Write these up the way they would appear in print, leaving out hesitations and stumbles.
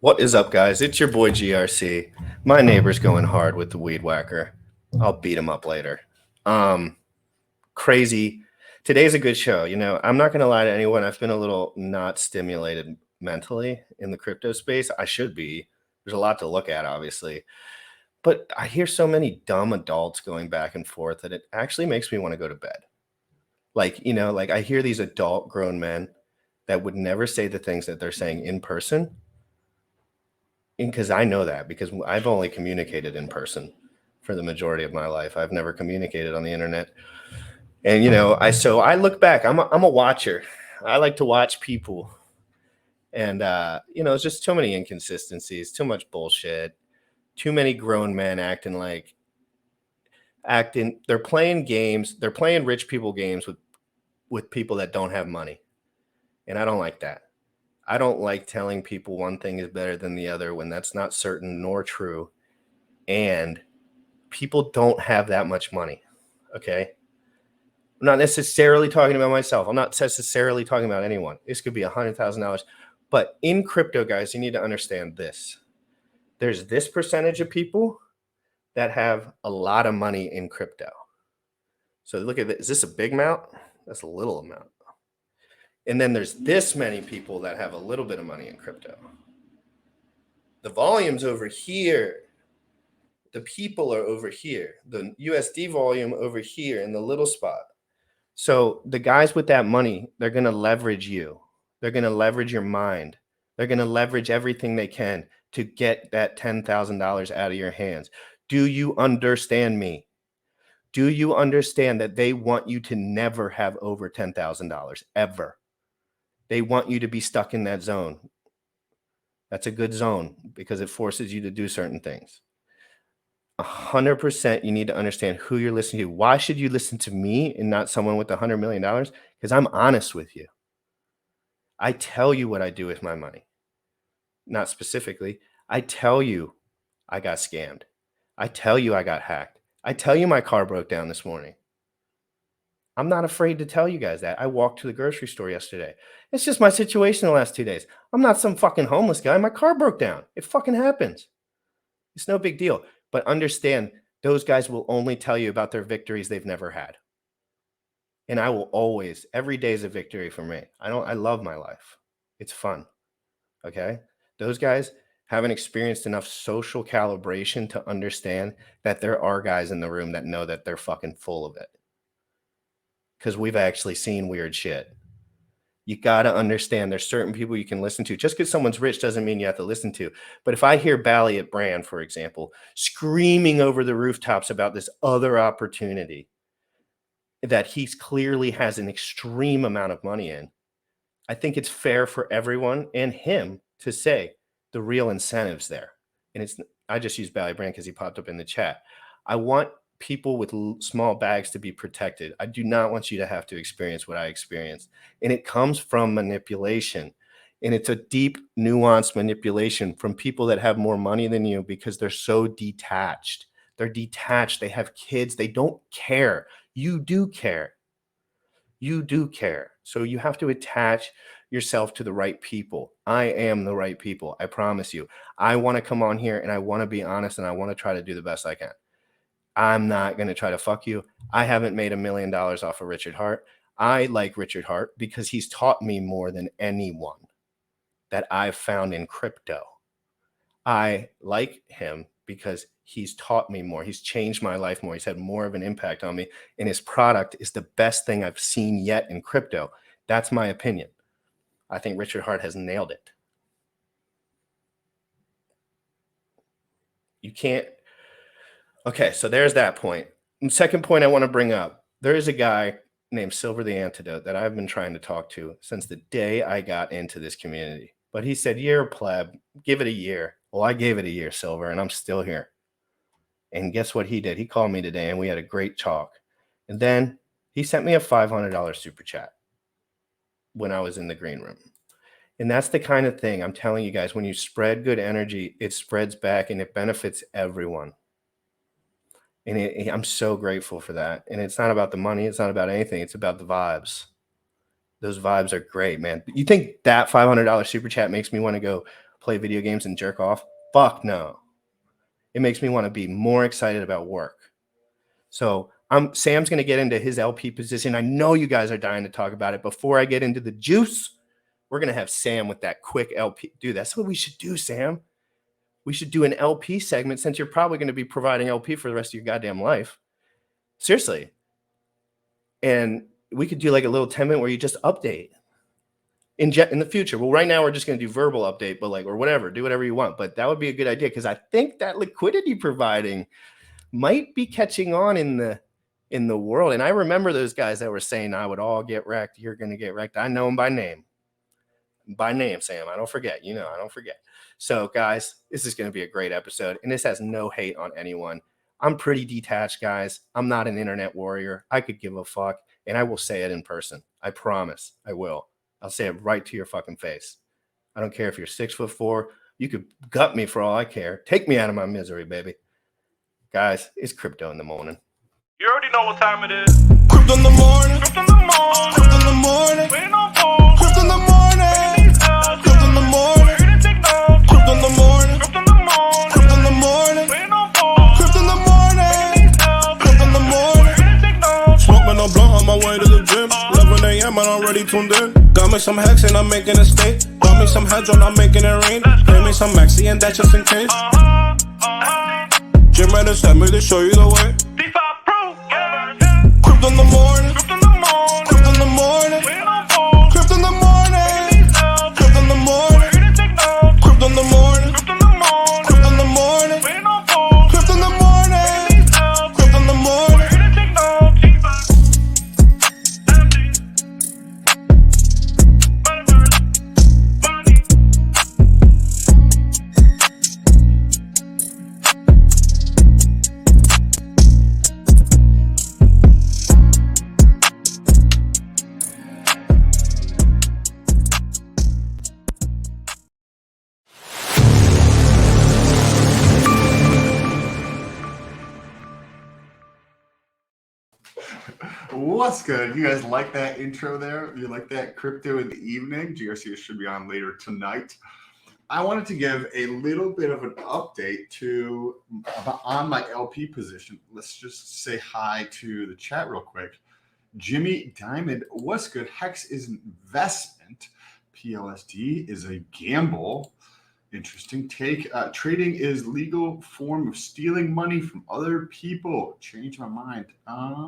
What is up, guys? It's your boy GRC. My neighbor's going hard with the weed whacker. I'll beat him up later. Um, Crazy. Today's a good show. I'm not going to lie to anyone. I've been a little not stimulated mentally in the crypto space. I should be. There's a lot to look at, obviously. But I hear so many dumb adults going back and forth that it actually makes me want to go to bed. Like I hear these adult grown men that would never say the things that they're saying in person, because I know that because I've only communicated in person for the majority of my life. I've never communicated on the internet. And I look back. I'm a watcher. I like to watch people, and it's just too many inconsistencies, too much bullshit, too many grown men acting. They're playing games. They're playing rich people games with people that don't have money, and I don't like that. I don't like telling people one thing is better than the other when that's not certain nor true. And people don't have that much money. Okay. I'm not necessarily talking about myself. I'm not necessarily talking about anyone. This could be $100,000. But in crypto, guys, you need to understand this. There's this percentage of people that have a lot of money in crypto. So look at this. Is this a big amount? That's a little amount. And then there's this many people that have a little bit of money in crypto. The volume's over here. The people are over here. The USD volume over here in the little spot. So the guys with that money, they're going to leverage you. They're going to leverage your mind. They're going to leverage everything they can to get that $10,000 out of your hands. Do you understand me? Do you understand that they want you to never have over $10,000 ever? They want you to be stuck in that zone. That's a good zone because it forces you to do certain things. 100% you need to understand who you're listening to. Why should you listen to me and not someone with $100 million? Because I'm honest with you. I tell you what I do with my money. Not specifically. I tell you I got scammed. I tell you I got hacked. I tell you my car broke down this morning. I'm not afraid to tell you guys that. I walked to the grocery store yesterday. It's just my situation the last 2 days. I'm not some fucking homeless guy. My car broke down. It fucking happens. It's no big deal. But understand, those guys will only tell you about their victories they've never had. And I will always, every day is a victory for me. I love my life. It's fun. Okay. Those guys haven't experienced enough social calibration to understand that there are guys in the room that know that they're fucking full of it. Because we've actually seen weird shit. You got to understand there's certain people you can listen to. Just because someone's rich doesn't mean you have to listen to. But if I hear Balliot Brand, for example, screaming over the rooftops about this other opportunity that he clearly has an extreme amount of money in, I think it's fair for everyone and him to say the real incentives there. And I just use Balliot Brand because he popped up in the chat. I want people with small bags to be protected. I do not want you to have to experience what I experienced. And it comes from manipulation. And it's a deep, nuanced manipulation from people that have more money than you because they're so detached. They're detached. They have kids. They don't care. You do care. You do care. So you have to attach yourself to the right people. I am the right people. I promise you. I want to come on here and I want to be honest and I want to try to do the best I can. I'm not going to try to fuck you. I haven't made $1 million off of Richard Hart. I like Richard Hart because he's taught me more than anyone that I've found in crypto. I like him because he's taught me more. He's changed my life more. He's had more of an impact on me. And his product is the best thing I've seen yet in crypto. That's my opinion. I think Richard Hart has nailed it. You can't. Okay, so there's that point. And second point I want to bring up, there is a guy named Silver the Antidote that I've been trying to talk to since the day I got into this community. But he said, you're a pleb, give it a year. Well, I gave it a year, Silver, and I'm still here. And guess what he did? He called me today and we had a great talk. And then he sent me a $500 super chat when I was in the green room. And that's the kind of thing I'm telling you guys, when you spread good energy, it spreads back and it benefits everyone. And I'm so grateful for that. And it's not about the money. It's not about anything. It's about the vibes. Those vibes are great, man. You think that $500 super chat makes me want to go play video games and jerk off? Fuck no. It makes me want to be more excited about work. So Sam's going to get into his LP position. I know you guys are dying to talk about it. Before I get into the juice, we're going to have Sam with that quick LP. Dude, that's what we should do, Sam. We should do an LP segment since you're probably going to be providing LP for the rest of your goddamn life. Seriously. And we could do like a little 10-minute where you just update in the future. Well, right now we're just going to do verbal update, but or whatever, do whatever you want. But that would be a good idea because I think that liquidity providing might be catching on in the world. And I remember those guys that were saying I would all get wrecked. You're going to get wrecked. I know them by name. By name, Sam. I don't forget. I don't forget. So, guys, this is going to be a great episode. And this has no hate on anyone. I'm pretty detached, guys. I'm not an internet warrior. I could give a fuck. And I will say it in person. I promise. I will. I'll say it right to your fucking face. I don't care if you're 6'4". You could gut me for all I care. Take me out of my misery, baby. Guys, it's Crypto in the Morning. You already know what time it is. Crypto in the morning. Crypto in the morning. Crypto in the morning. Waiting on phone. Crypto in the morning. Crypto in the morning. Crypto in the morning. Crypto in the morning. Crypto in the morning. Waiting on phone. Crypto in the morning. Crypto in the morning. Smoking a blunt on my way to the gym. 11 a.m. and I'm already tuned in. Got me some hex and I'm making a stay. Got me some Hedron, I'm making it rain. Pay me some Maxi and that's just in case. Jim ready to send me to show you the way. Crypto in the morning. Crypto in the morning. Crypto in the morning. Crypto in the morning. Crypto in the morning. Crypto in the morning. Crypto in the morning. Crypto in the morning. Crypto in the morning. Crypto in the morning. What's good? You guys like that intro there? You like that crypto in the evening? GRC should be on later tonight. I wanted to give a little bit of an update on my LP position. Let's just say hi to the chat real quick. Jimmy Diamond, what's good? Hex is an investment. PLSD is a gamble. Interesting take. Trading is legal form of stealing money from other people. Change my mind. I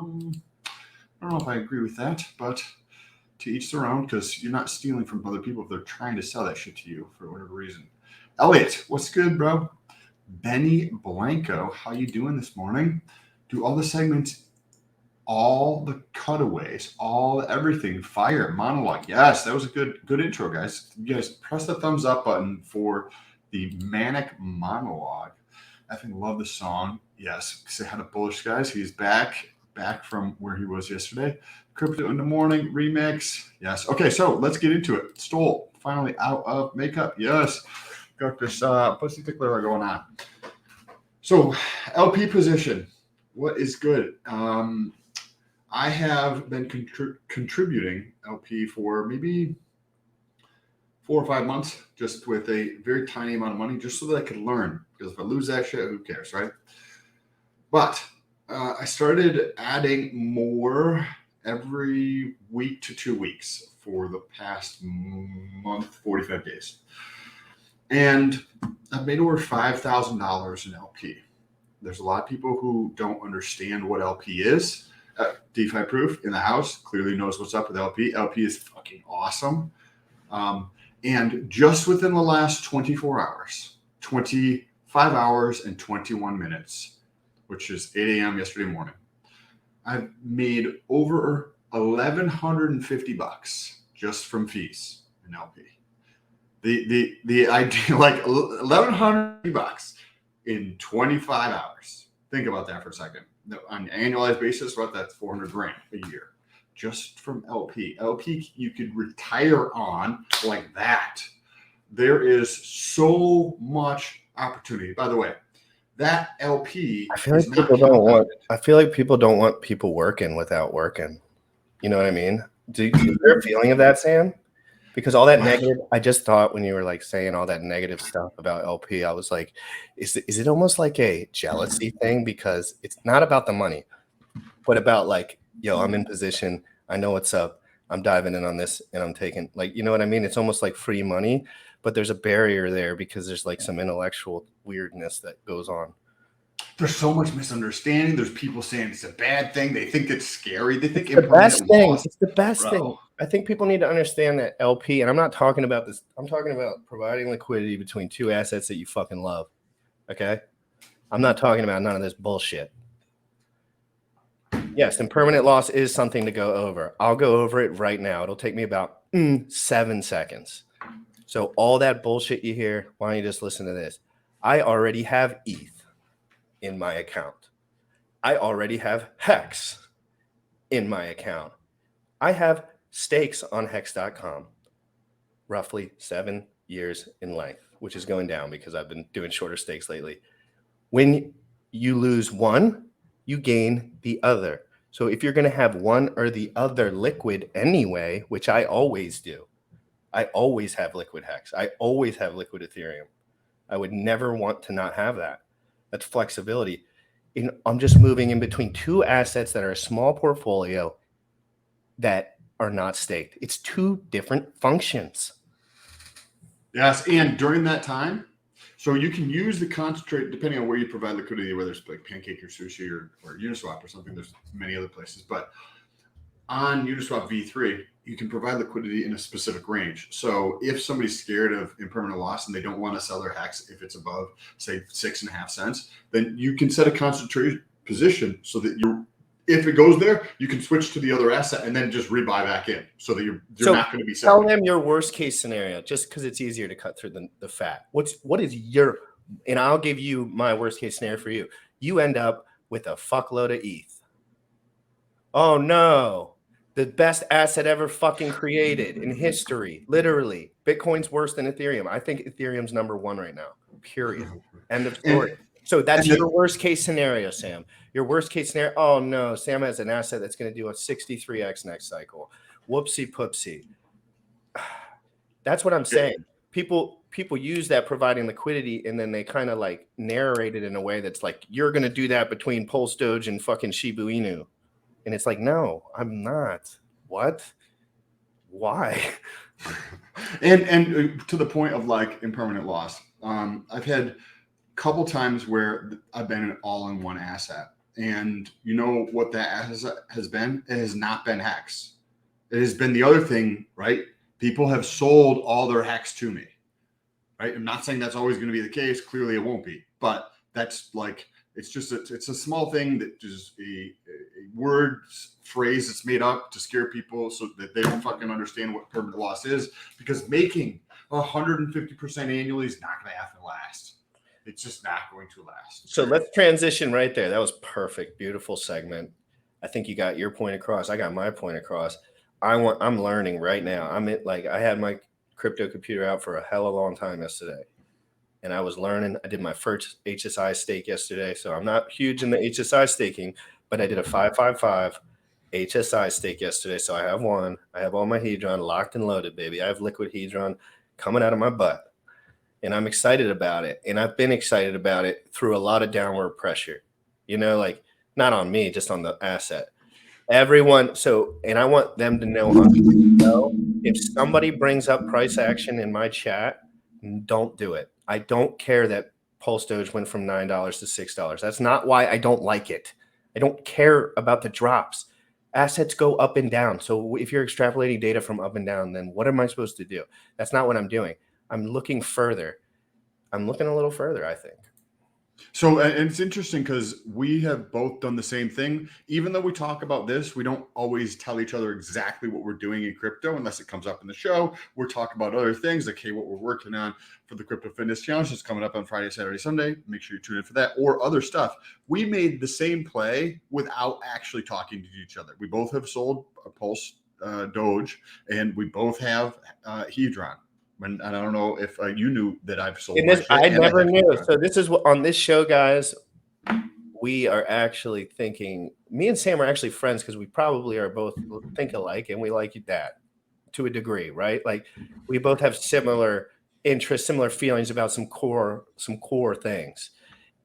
don't know if I agree with that, but to each their own, because you're not stealing from other people if they're trying to sell that shit to you for whatever reason. Elliot, what's good, bro? Benny Blanco, how you doing this morning? Do all the segments, all the cutaways, everything, fire, monologue. Yes, that was a good intro, guys. You guys press the thumbs up button for the manic monologue. I think love the song. Yes, say hi to Bullish guys. He's back from where he was yesterday. Crypto in the Morning remix. Yes. Okay, so let's get into it. Stole finally out of makeup. Yes. Got this pussy tickler going on. So LP position. What is good? I have been contributing LP for maybe 4 or 5 months, just with a very tiny amount of money, just so that I could learn. Because if I lose that shit, who cares, right? But I started adding more every week to 2 weeks for the past month, 45 days. And I've made over $5,000 in LP. There's a lot of people who don't understand what LP is. DeFi Proof in the house clearly knows what's up with LP. LP is fucking awesome. And just within the last 24 hours, 25 hours and 21 minutes, which is 8 a.m. yesterday morning, I've made over $1,150 just from fees in LP. The idea, like $1,150 in 25 hours. Think about that for a second. On an annualized basis, what, that's $400,000 a year just from LP. LP you could retire on like that. There is so much opportunity. By the way, that LP. I feel like people don't want. I feel like people don't want people working without working. You know what I mean? Do you have a feeling of that, Sam? Because all that negative, I just thought when you were like saying all that negative stuff about LP, I was like, is it almost like a jealousy thing? Because it's not about the money, but about like, yo, I'm in position. I know what's up. I'm diving in on this and I'm taking, like, you know what I mean? It's almost like free money, but there's a barrier there because there's like some intellectual weirdness that goes on. There's so much misunderstanding. There's people saying it's a bad thing. They think it's scary. They think It's the best thing. loss. It's the best Bro. thing. I think people need to understand that LP, and I'm not talking about this. I'm talking about providing liquidity between two assets that you fucking love. Okay? I'm not talking about none of this bullshit. Yes, impermanent loss is something to go over. I'll go over it right now. It'll take me about 7 seconds. So all that bullshit you hear, why don't you just listen to this? I already have ETH in my account. I already have Hex in my account. I have stakes on Hex.com, roughly 7 years in length, which is going down because I've been doing shorter stakes lately. When you lose one, you gain the other. So if you're going to have one or the other liquid anyway, which I always do, I always have liquid Hex. I always have liquid Ethereum. I would never want to not have that. That's flexibility. I'm just moving in between two assets that are a small portfolio that are not staked. It's two different functions. Yes, and during that time, so you can use the concentrate depending on where you provide liquidity, whether it's like Pancake or Sushi or Uniswap or something. There's many other places, but on Uniswap V3, you can provide liquidity in a specific range. So if somebody's scared of impermanent loss and they don't want to sell their Hex if it's above, say, 6.5 cents, then you can set a concentrated position so that if it goes there, you can switch to the other asset and then just rebuy back in so that you're not going to be selling. Tell them your worst case scenario, just because it's easier to cut through the fat. What is your, and I'll give you my worst case scenario for you. You end up with a fuckload of ETH. Oh no, the best asset ever fucking created in history. Literally, Bitcoin's worse than Ethereum. I think Ethereum's #1 right now. Period. End of story. So that's your worst case scenario, Sam. Your worst case scenario. Oh no, Sam has an asset that's going to do a 63x next cycle. Whoopsie poopsie. That's what I'm saying. People use that providing liquidity, and then they kind of like narrate it in a way that's like, you're going to do that between Pulsedoge and fucking Shiba Inu. And it's like, no, I'm not. What? Why? And to the point of like impermanent loss, I've had a couple times where I've been an all-in-one asset, and you know what that asset has been? It has not been Hex. It has been the other thing, right? People have sold all their Hex to me, right? I'm not saying that's always going to be the case. Clearly, it won't be, but that's like. It's a small thing that is a word phrase that's made up to scare people so that they don't fucking understand what permanent loss is, because making 150% annually is not going to have to last. It's just not going to last. So let's transition right there. That was perfect. Beautiful segment. I think you got your point across. I got my point across. I'm learning right now. I had my crypto computer out for a hell of a long time yesterday. And I was learning. I did my first HSI stake yesterday. So I'm not huge in the HSI staking, but I did a 555 HSI stake yesterday. So I have one. I have all my Hedron locked and loaded, baby. I have liquid Hedron coming out of my butt. And I'm excited about it. And I've been excited about it through a lot of downward pressure. You know, like not on me, just on the asset. Everyone. So, and I want them to know, if somebody brings up price action in my chat, don't do it. I don't care that Pulsedoge went from $9 to $6. That's not why I don't like it. I don't care about the drops. Assets go up and down. So if you're extrapolating data from up and down, then what am I supposed to do? That's not what I'm doing. I'm looking further. I'm looking a little further, I think. So, and it's interesting because we have both done the same thing. Even though we talk about this, we don't always tell each other exactly what we're doing in crypto unless it comes up in the show. We're talking about other things like, hey, what we're working on for the Crypto Fitness Challenge that's coming up on Friday, Saturday, Sunday. Make sure you tune in for that, or other stuff. We made the same play without actually talking to each other. We both have sold a Pulsedoge, and we both have Hedron. And I don't know if you knew that I've sold. I never knew. So this is what on this show, guys. We are actually thinking. Me and Sam are actually friends because we probably are both think alike, and we like that. to a degree, right? Like we both have similar interests, similar feelings about some core things.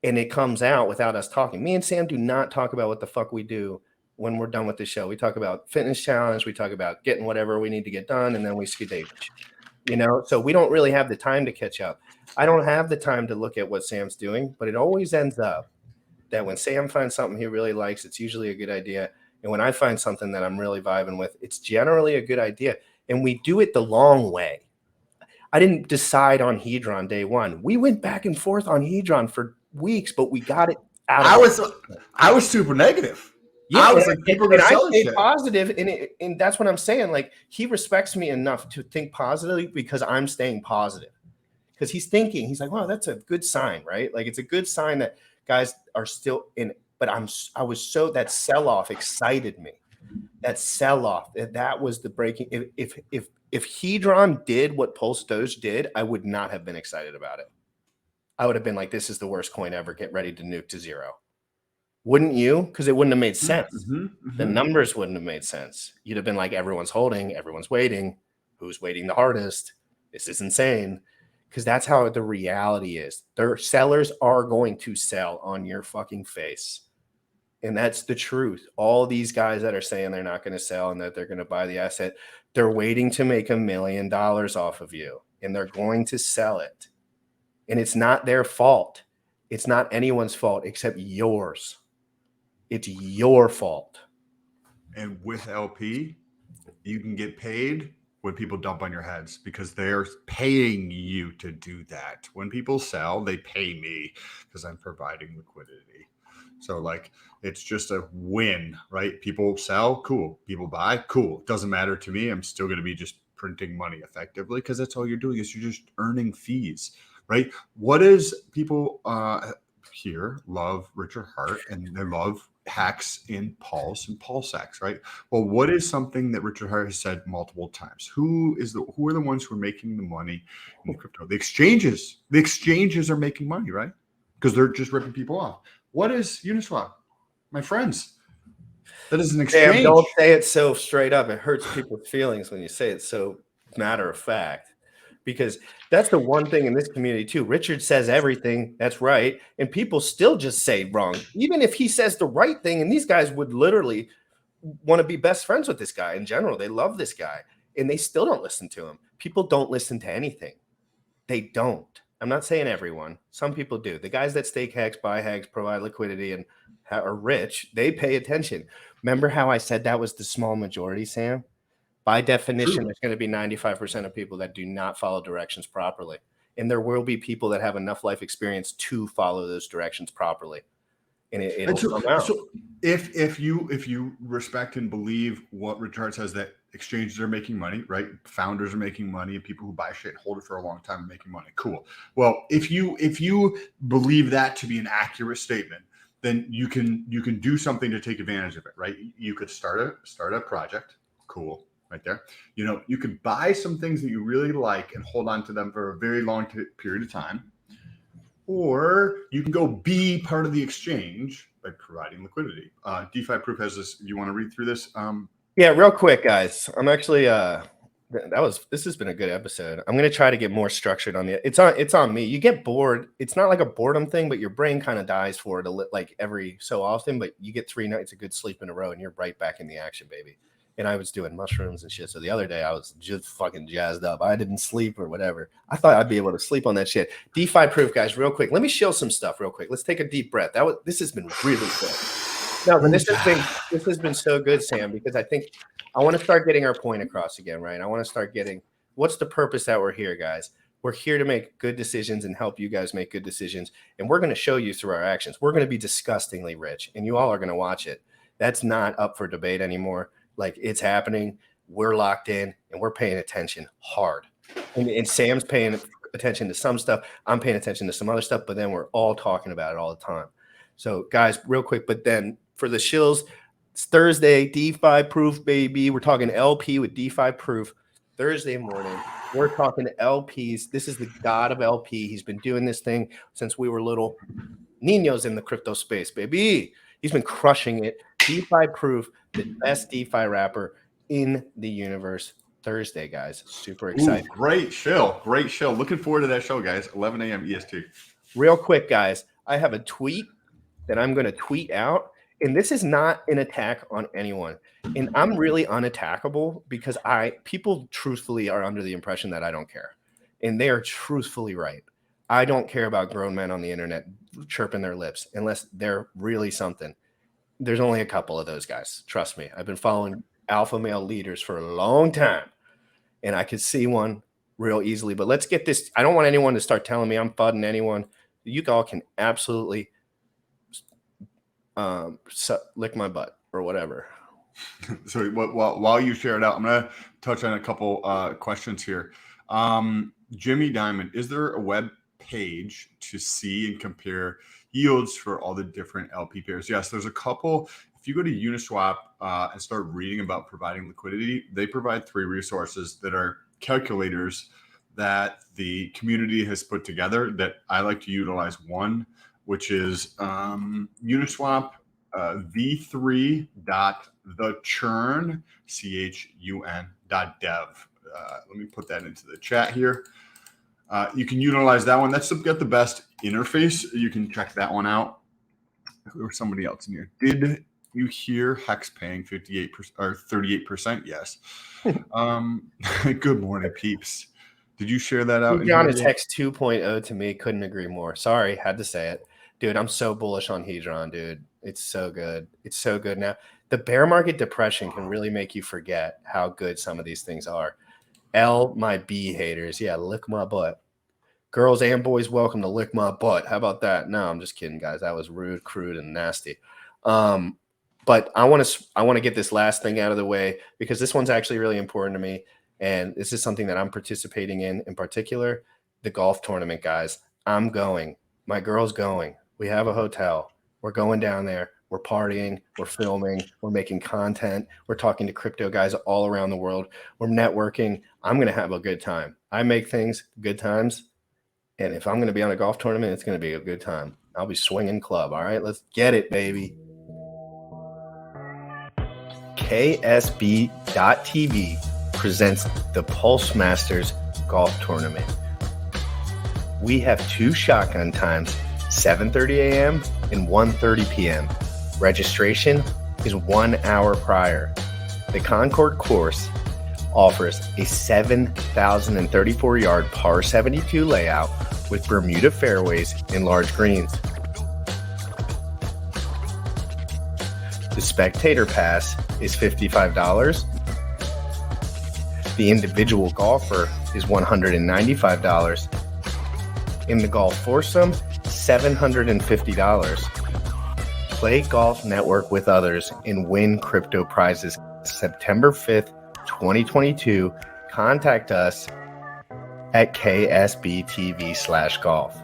And it comes out without us talking. Me and Sam do not talk about what the fuck we do when we're done with the show. We talk about fitness challenge, we talk about getting whatever we need to get done, and then we skadage. You know, so we don't really have the time to catch up. I don't have the time to look at what Sam's doing, but it always ends up that when Sam finds something he really likes, it's usually a good idea. And when I find something that I'm really vibing with, it's generally a good idea. And we do it the long way. I didn't decide on Hedron day one. We went back and forth on Hedron for weeks, but we got it out of I was super negative. Yeah, I was like, people are selling stayed shit. positive, and that's what I'm saying. Like, he respects me enough to think positively because I'm staying positive. Because he's thinking, he's like, wow, that's a good sign, right? Like, it's a good sign that guys are still in. But I was so, that sell-off excited me. That sell-off, that was the breaking. If Hedron did what Pulsedoge did, I would not have been excited about it. I would have been like, this is the worst coin ever. Get ready to nuke to zero. Wouldn't you? Because it wouldn't have made sense. The numbers wouldn't have made sense. You'd have been like, everyone's holding, everyone's waiting. Who's waiting the hardest? This is insane. Because that's how the reality is. Their sellers are going to sell on your fucking face. And that's the truth. All these guys that are saying they're not going to sell and that they're going to buy the asset, they're waiting to make $1 million off of you. And they're going to sell it. And it's not their fault. It's not anyone's fault except yours. It's your fault. And with LP, you can get paid when people dump on your heads because they're paying you to do that. When people sell, they pay me because I'm providing liquidity. So like, it's just a win, right? People sell, cool. People buy, cool. Doesn't matter to me. I'm still going to be just printing money effectively because that's all you're doing is you're just earning fees, right? What is people here love Richard Hart and they love hacks in Pulse and Pulsex, right? Well, what is something that Richard Hart has said multiple times? Who are the ones who are making the money in the crypto? The exchanges. The exchanges are making money, right? Because they're just ripping people off. What is Uniswap? My friends. That is an exchange. Damn, don't say it so straight up. It hurts people's feelings when you say it so matter of fact. Because that's the one thing in this community too. Richard says everything that's right, and people still just say wrong. Even if he says the right thing, and these guys would literally want to be best friends with this guy in general. They love this guy, and they still don't listen to him. People don't listen to anything. They don't. I'm not saying everyone. Some people do. The guys that stake hex, buy hex, provide liquidity, and are rich, they pay attention. Remember how I said that was the small majority, Sam? By definition, there's going to be 95% of people that do not follow directions properly. And there will be people that have enough life experience to follow those directions properly. And it'll come out. So if you respect and believe what Richard says, that exchanges are making money, right? Founders are making money, and people who buy shit and hold it for a long time are making money. Cool. Well, if you believe that to be an accurate statement, then you can do something to take advantage of it, right? You could start a project. Cool. Right there. You know, you could buy some things that you really like and hold on to them for a very long period of time. Or you can go be part of the exchange by providing liquidity. DeFi Proof has this. You want to read through this? Yeah, real quick, guys. I'm actually this has been a good episode. I'm gonna try to get more structured on the it's on me. You get bored. It's not like a boredom thing, but your brain kind of dies for it like every so often, but you get 3 nights of good sleep in a row and you're right back in the action, baby. And I was doing mushrooms and shit. So the other day I was just fucking jazzed up. I didn't sleep or whatever. I thought I'd be able to sleep on that shit. DeFi Proof, guys, real quick. Let me show some stuff real quick. Let's take a deep breath. This has been really good. No, but this has been so good, Sam, because I think I want to start getting our point across again, right? I want to start getting what's the purpose that we're here, guys. We're here to make good decisions and help you guys make good decisions. And we're going to show you through our actions. We're going to be disgustingly rich, and you all are going to watch it. That's not up for debate anymore. Like, it's happening. We're locked in and we're paying attention hard. And Sam's paying attention to some stuff. I'm paying attention to some other stuff, but then we're all talking about it all the time. So guys, real quick, but then for the shills, it's Thursday, DeFi Proof, baby. We're talking LP with DeFi Proof Thursday morning. We're talking LPs. This is the god of LP. He's been doing this thing since we were little niños in the crypto space, baby. He's been crushing it. DeFi Proof, the best DeFi rapper in the universe. Thursday, guys. Super Ooh, excited. great show. Great show. Looking forward to that show, guys. 11 a.m. EST. Real quick, guys, I have a tweet that I'm going to tweet out. And this is not an attack on anyone. And I'm really unattackable because people truthfully are under the impression that I don't care. And they are truthfully right. I don't care about grown men on the internet chirping their lips unless they're really something. There's only a couple of those guys. Trust me. I've been following alpha male leaders for a long time. And I could see one real easily. But let's get this. I don't want anyone to start telling me I'm fudding anyone. You all can absolutely lick my butt or whatever. So while you share it out, I'm going to touch on a couple questions here. Jimmy Diamond, is there a web page to see and compare yields for all the different LP pairs? Yes, there's a couple. If you go to Uniswap and start reading about providing liquidity, they provide 3 resources that are calculators that the community has put together that I like to utilize. One, which is Uniswap v3.thechurn, CHUN.dev. Let me put that into the chat here. You can utilize that one. That's got the best interface. You can check that one out. Or somebody else in here. Did you hear Hex paying 58% or 38%? Yes. Good morning, peeps. Did you share that out? Hedron is Hex 2.0 to me. Couldn't agree more. Sorry, had to say it. Dude, I'm so bullish on Hedron, dude. It's so good. It's so good now. The bear market depression can really make you forget how good some of these things are. My B haters. Yeah, lick my butt. Girls and boys, welcome to lick my butt. How about that? No, I'm just kidding, guys. That was rude, crude, and nasty. But I want to get this last thing out of the way because this one's actually really important to me. And this is something that I'm participating in particular, the golf tournament, guys. I'm going. My girl's going. We have a hotel. We're going down there. We're partying. We're filming. We're making content. We're talking to crypto guys all around the world. We're networking. I'm going to have a good time. I make things good times. And if I'm going to be on a golf tournament, it's going to be a good time. I'll be swinging club. All right, let's get it, baby. KSB.TV presents the Pulse Masters Golf Tournament. We have 2 shotgun times, 7:30 a.m. and 1:30 p.m. Registration is 1 hour prior. The Concord course offers a 7,034-yard par 72 layout with Bermuda fairways and large greens. The spectator pass is $55. The individual golfer is $195. In the golf foursome, $750. Play golf, network with others, and win crypto prizes. September 5th, 2022. Contact us at ksbtv/golf.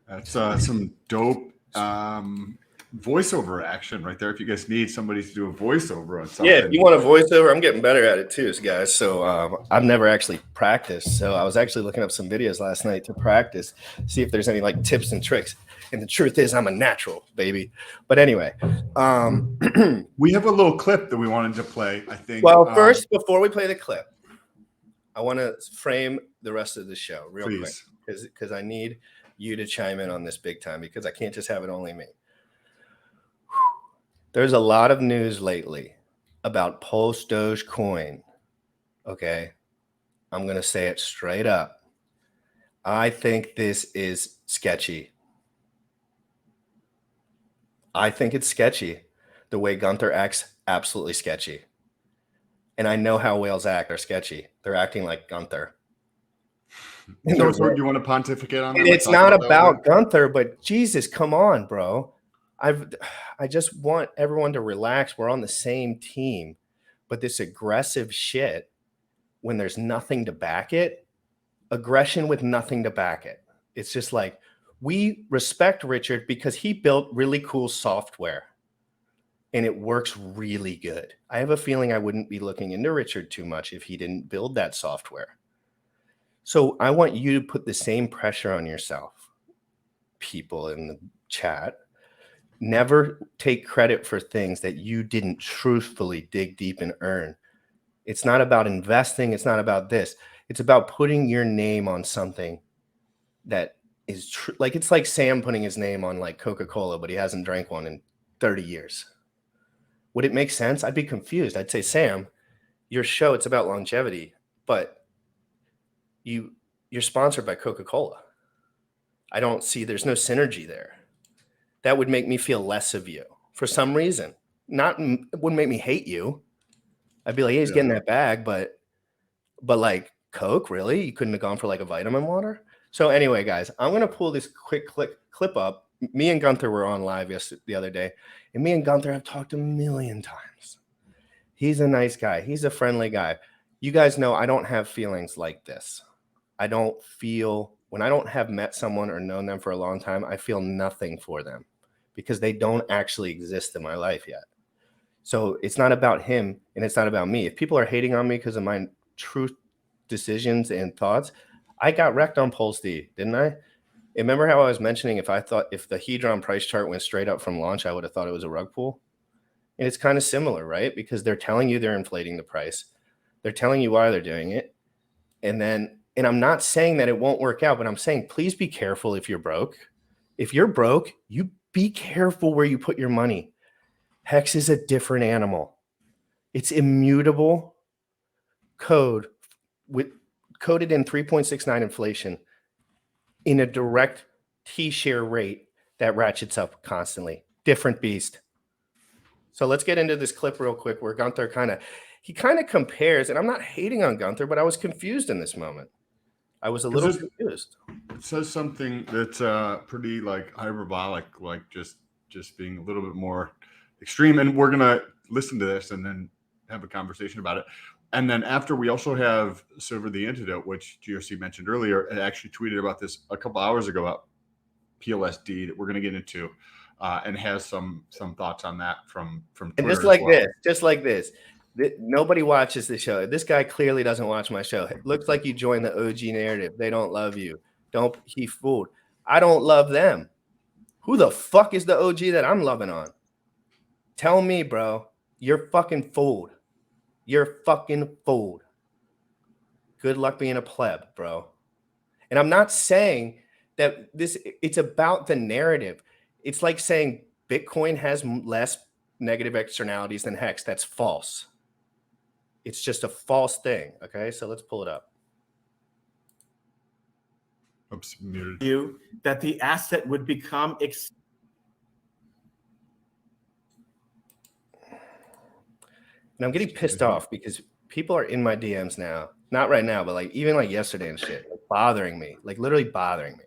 That's some dope voiceover action right there. If you guys need somebody to do a voiceover on something. Yeah, if you want a voiceover, I'm getting better at it too, guys. So I've never actually practiced. So I was actually looking up some videos last night to practice, see if there's any like tips and tricks. And the truth is I'm a natural, baby. But anyway. We have a little clip that we wanted to play, I think. Well, first, before we play the clip, I want to frame the rest of the show real quick because I need you to chime in on this big time because I can't just have it only me. There's a lot of news lately about Pulsedoge coin. Okay. I'm going to say it straight up. I think this is sketchy. I think it's sketchy. The way Gunther acts, absolutely sketchy. And I know how whales act are sketchy. They're acting like Gunther. So you want to pontificate on that? It's not about Gunther, but Jesus, come on, bro. I just want everyone to relax. We're on the same team. But this aggressive shit, when there's nothing to back it, aggression with nothing to back it. It's just like, we respect Richard because he built really cool software and it works really good. I have a feeling I wouldn't be looking into Richard too much if he didn't build that software. So I want you to put the same pressure on yourself people in the chat, never take credit for things that you didn't truthfully dig deep and earn. It's not about investing. It's not about this. It's about putting your name on something that is true. Like, it's like Sam putting his name on like Coca-Cola, but he hasn't drank one in 30 years. Would it make sense? I'd be confused. I'd say, Sam, your show, it's about longevity, but you're sponsored by Coca-Cola. I don't see, there's no synergy there. That would make me feel less of you for some reason. It wouldn't make me hate you. I'd be like, hey, he's getting that bag, but like, Coke, really? You couldn't have gone for like a vitamin water? So anyway, guys, I'm going to pull this quick clip up. Me and Gunther were on live the other day, and me and Gunther have talked a million times. He's a nice guy. He's a friendly guy. You guys know I don't have feelings like this. I don't feel, when I don't have met someone or known them for a long time, I feel nothing for them because they don't actually exist in my life yet. So it's not about him and it's not about me. If people are hating on me because of my truth decisions and thoughts, I got wrecked on Pulsedoge, didn't I? Remember how I was mentioning if the Hedron price chart went straight up from launch, I would have thought it was a rug pull. And it's kind of similar, right? Because they're telling you they're inflating the price. They're telling you why they're doing it. And I'm not saying that it won't work out, but I'm saying please be careful if you're broke. If you're broke, you be careful where you put your money. Hex is a different animal. It's immutable code coded in 3.69 inflation in a direct T-share rate that ratchets up constantly. Different beast. So let's get into this clip real quick where Gunther kind of compares, and I'm not hating on Gunther, but I was confused in this moment. I was a little confused. It says something that's pretty like hyperbolic, like just being a little bit more extreme. And we're gonna listen to this and then have a conversation about it. And then after, we also have Silver the Antidote, which GRC mentioned earlier, and actually tweeted about this a couple hours ago about PLSD that we're going to get into, and has some thoughts on that from Twitter. And just like this, nobody watches the show. This guy clearly doesn't watch my show. It looks like you joined the OG narrative. They don't love you. Don't be fooled. I don't love them. Who the fuck is the OG that I'm loving on? Tell me, bro. You're fucking fooled. You're fucking fooled. Good luck being a pleb, bro. And I'm not saying that it's about the narrative. It's like saying Bitcoin has less negative externalities than Hex. That's false. It's just a false thing. Okay, so let's pull it up. Oops, muted. You that the asset would become And I'm getting pissed off because people are in my DMs now. Not right now, but like even like yesterday and shit, like bothering me, like literally bothering me.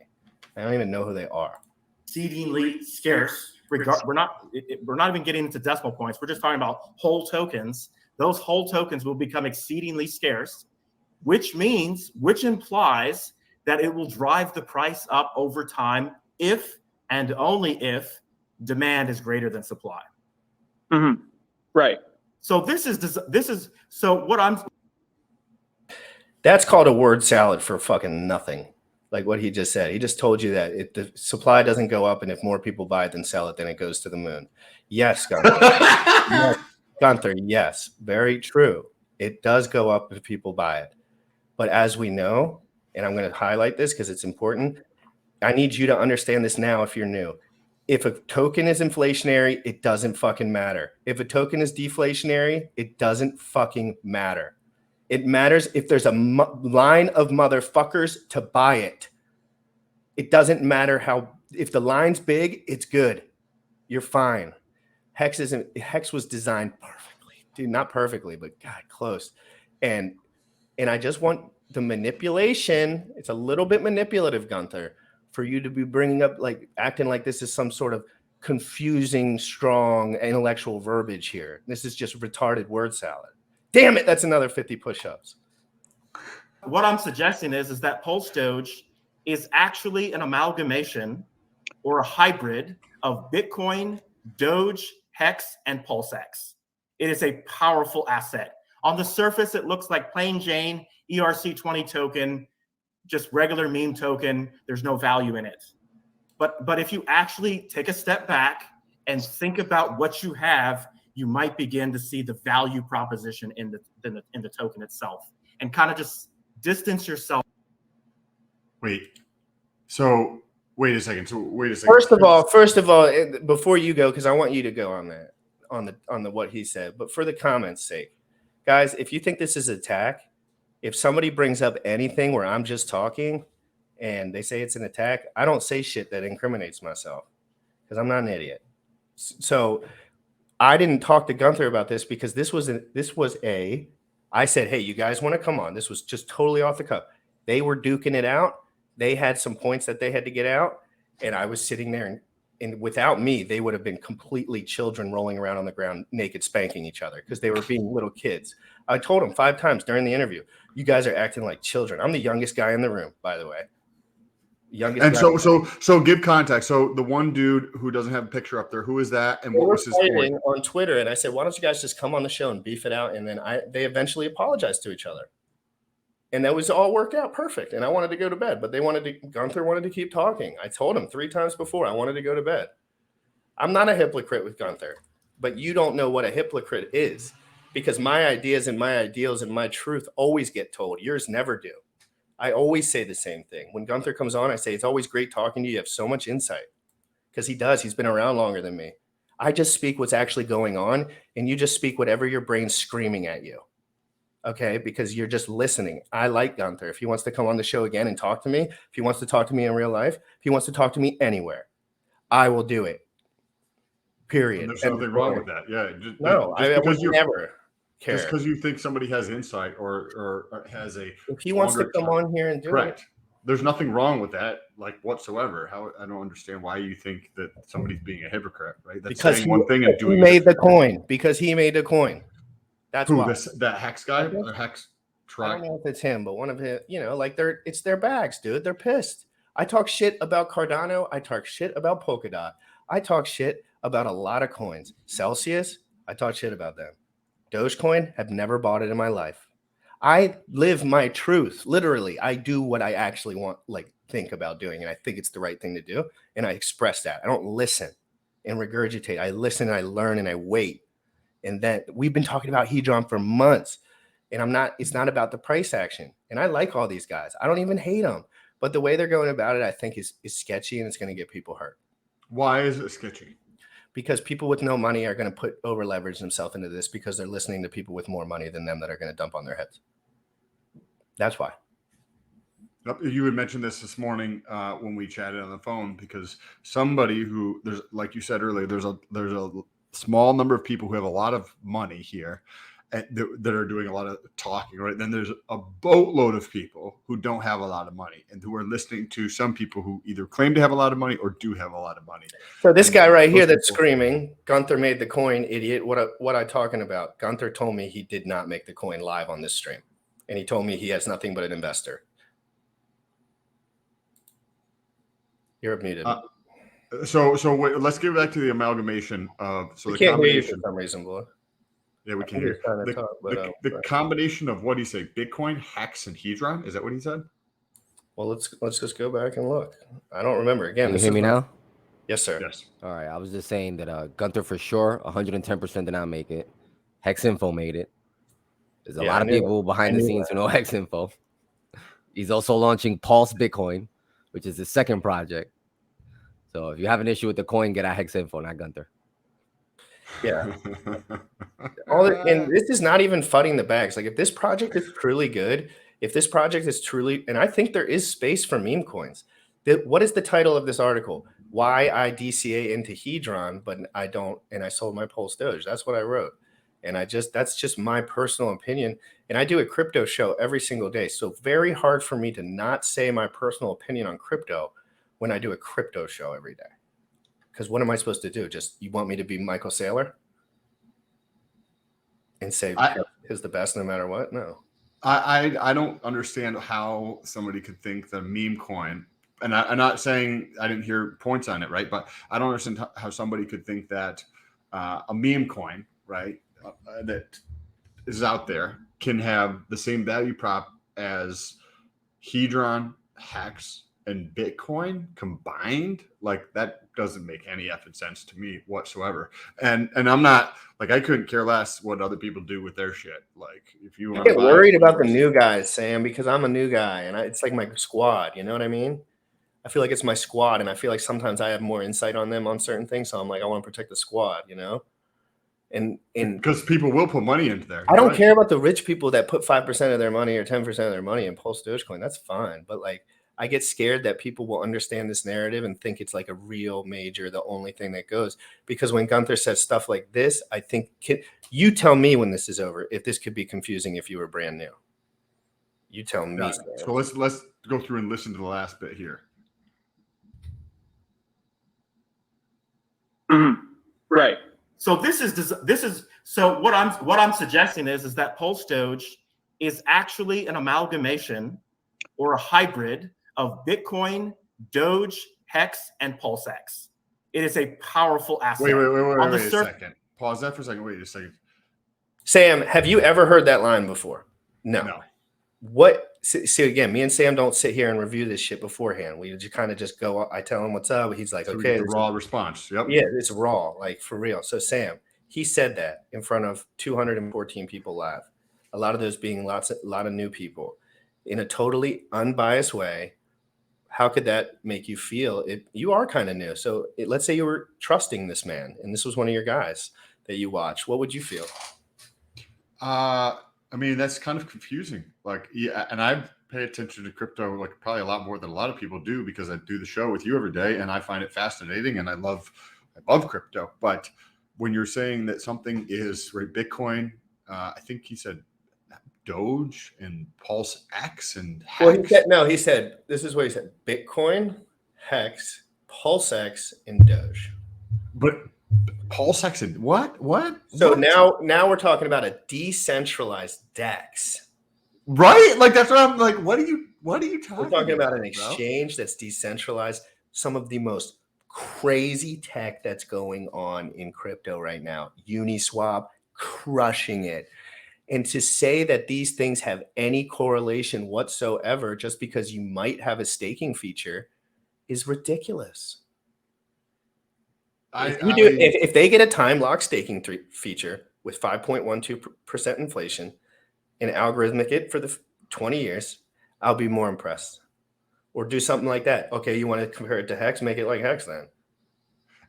I don't even know who they are. exceedingly scarce. We're not even getting into decimal points. We're just talking about whole tokens. Those whole tokens will become exceedingly scarce, which implies that it will drive the price up over time if and only if demand is greater than supply. Mm-hmm. Right. So That's called a word salad for fucking nothing. Like what he just said. He just told you that if the supply doesn't go up and if more people buy it than sell it, then it goes to the moon. Yes, Gunther. Yes, Gunther, yes, very true. It does go up if people buy it. But as we know, and I'm going to highlight this because it's important, I need you to understand this now if you're new. If a token is inflationary, it doesn't fucking matter. If a token is deflationary, it doesn't fucking matter. It matters if there's a line of motherfuckers to buy it. It doesn't matter if the line's big, it's good. You're fine. Hex was designed perfectly. Dude, not perfectly, but God, close. And I just want the manipulation. It's a little bit manipulative, Gunther, for you to be bringing up, like, acting like this is some sort of confusing, strong intellectual verbiage here. This is just retarded word salad. Damn it, that's another 50 push-ups. What I'm suggesting is that Pulsedoge is actually an amalgamation or a hybrid of Bitcoin, Doge, Hex, and PulseX. It is a powerful asset. On the surface, it looks like plain Jane, ERC20 token, just regular meme token. There's no value in it. But if you actually take a step back and think about what you have, you might begin to see the value proposition in the token itself, and kind of just distance yourself. Wait. So wait a second. First of all, before you go, because I want you to go on that, on the what he said, but for the comments' sake, guys, if you think this is an attack, if somebody brings up anything where I'm just talking and they say it's an attack, I don't say shit that incriminates myself because I'm not an idiot. So I didn't talk to Gunther about this because I said, hey, you guys want to come on? This was just totally off the cuff. They were duking it out. They had some points that they had to get out. And I was sitting there and without me, they would have been completely children rolling around on the ground, naked, spanking each other because they were being little kids. I told them 5 times during the interview, you guys are acting like children. I'm the youngest guy in the room, by the way. So give context. So the one dude who doesn't have a picture up there, who is that, and what was his point? On Twitter, and I said, why don't you guys just come on the show and beef it out? And then they eventually apologized to each other, and that was all worked out perfect. And I wanted to go to bed, but Gunther wanted to keep talking. I told him 3 times before I wanted to go to bed. I'm not a hypocrite with Gunther, but you don't know what a hypocrite is because my ideas and my ideals and my truth always get told. Yours never do. I always say the same thing. When Gunther comes on, I say, it's always great talking to you. You have so much insight because he does. He's been around longer than me. I just speak what's actually going on, and you just speak whatever your brain's screaming at you. Okay? Because you're just listening. I like Gunther. If he wants to come on the show again and talk to me, if he wants to talk to me in real life, if he wants to talk to me anywhere, I will do it. Period. And there's nothing wrong with that. Yeah. I would never care. Just because you think somebody has insight or has a if he wants to come on here and do it, there's nothing wrong with that, like whatsoever. I don't understand why you think that somebody's being a hypocrite, right? That's because saying one thing and doing he made the coin. Because he made the coin. That's why. That Hex guy or Hex truck. I don't know if it's him, but one of his, like it's their bags, dude. They're pissed. I talk shit about Cardano. I talk shit about Polkadot. I talk shit about a lot of coins. Celsius, I talk shit about them. Dogecoin, have never bought it in my life. I live my truth. Literally, I do what I actually want, think about doing, and I think it's the right thing to do, and I express that. I don't listen and regurgitate. I listen, and I learn, and I wait. And then we've been talking about Hedron for months, and it's not about the price action. And I like all these guys. I don't even hate them, but the way they're going about it, I think is sketchy, and it's going to get people hurt. Why is it sketchy? Because people with no money are going to over leverage themselves into this because they're listening to people with more money than them that are going to dump on their heads. That's why. You had mentioned this morning when we chatted on the phone because somebody who there's, like you said earlier, there's a small number of people who have a lot of money here that are doing a lot of talking, right? Then there's a boatload of people who don't have a lot of money and who are listening to some people who either claim to have a lot of money or do have a lot of money. So this guy right here that's screaming, Gunther made the coin, idiot. What I talking about? Gunther told me he did not make the coin live on this stream. And he told me he has nothing but an investor. You're muted. So wait, let's get back to the amalgamation of the combination. For some reason, boy. Yeah, we can hear the combination of what do you say? Bitcoin, Hex, and Hedron. Is that what he said? Well, let's just go back and look. I don't remember. Again, can you hear me now? Yes, sir. Yes. All right. I was just saying that Gunther for sure, 110% did not make it. Hex Info made it. There's a lot of people behind the scenes who know Hex Info. He's also launching Pulse Bitcoin, which is the second project. So if you have an issue with the coin, get at Hex Info, not Gunther. Yeah. And this is not even fudding the bags. Like if this project is truly good, and I think there is space for meme coins. What is the title of this article? Why I DCA into Hedron, but I don't, and I sold my Pulsedoge. That's what I wrote. And that's just my personal opinion. And I do a crypto show every single day. So very hard for me to not say my personal opinion on crypto when I do a crypto show every day. Because what am I supposed to do? You want me to be Michael Saylor and say is the best no matter what? No. I don't understand how somebody could think that a meme coin, and I'm not saying I didn't hear points on it, right? But I don't understand how somebody could think that a meme coin, right, that is out there can have the same value prop as Hedron, Hex, and Bitcoin combined, like that doesn't make any effing sense to me whatsoever. And I'm not like, I couldn't care less what other people do with their shit. Like if you I want to get worried about the new guys, Sam, because I'm a new guy and it's like my squad. You know what I mean? I feel like it's my squad, and I feel like sometimes I have more insight on them on certain things. So I'm like, I want to protect the squad, you know? And because people will put money into there. I don't care about the rich people that put 5% of their money or 10% of their money in Pulsedoge coin. That's fine. But like, I get scared that people will understand this narrative and think it's like a real major, the only thing that goes. Because when Gunther says stuff like this, I think you tell me when this is over, if this could be confusing if you were brand new. You tell me. So let's go through and listen to the last bit here. Right. So this is so what I'm suggesting is that Pulsedoge is actually an amalgamation or a hybrid of Bitcoin, Doge, Hex, and PulseX. It is a powerful asset. Wait a second. Pause that for a second. Wait a second. Sam, have you ever heard that line before? No. What? See, again, me and Sam don't sit here and review this shit beforehand. We just kind of just go. I tell him what's up. He's like, so okay, the raw response. Yep. Yeah, it's raw, like for real. So Sam, he said that in front of 214 people live. A lot of those being a lot of new people, in a totally unbiased way. How could that make you feel? You are kind of new. So let's say you were trusting this man, and this was one of your guys that you watch. What would you feel? I mean, that's kind of confusing. Like, yeah, and I pay attention to crypto like probably a lot more than a lot of people do because I do the show with you every day, and I find it fascinating, and I love crypto. But when you're saying that something is right, Bitcoin, I think he said Doge and PulseX and Hex. Well, he said this is what he said: Bitcoin, Hex, PulseX, and Doge. But PulseX and what? So now we're talking about a decentralized DEX, right? Like that's what I'm like. What are you talking? We're talking about an exchange that's decentralized. Some of the most crazy tech that's going on in crypto right now. Uniswap crushing it. And to say that these things have any correlation whatsoever just because you might have a staking feature is ridiculous. If they get a time lock staking feature with 5.12% inflation and algorithmic it for the 20 years, I'll be more impressed. Or do something like that. Okay, you want to compare it to Hex? Make it like Hex then.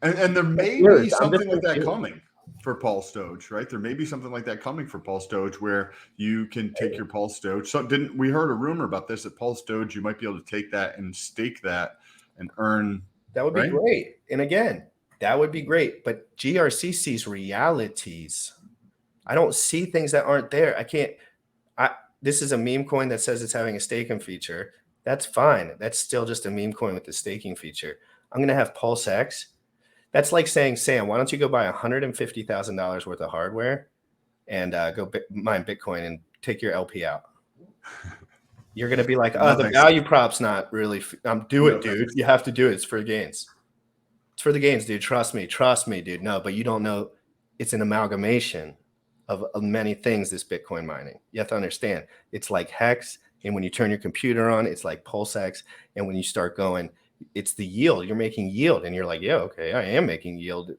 And there may be something like that coming for Pulsedoge, right? There may be something like that coming for Pulsedoge where you can take your Pulsedoge. So we heard a rumor about this at Pulsedoge, you might be able to take that and stake that and earn. That would be great. And again, that would be great. But GRC sees realities. I don't see things that aren't there. This is a meme coin that says it's having a staking feature. That's fine. That's still just a meme coin with the staking feature. I'm going to have PulseX. That's like saying, Sam, why don't you go buy $150,000 worth of hardware and go mine Bitcoin and take your LP out? You're going to be like, the value prop's not really. Do it, dude. You have to do it. It's for the gains. It's for the gains, dude. Trust me, dude. No, but you don't know. It's an amalgamation of many things, this Bitcoin mining. You have to understand. It's like Hex. And when you turn your computer on, it's like PulseX. And when you start going, it's the yield. You're making yield. And you're like, yeah, okay, I am making yield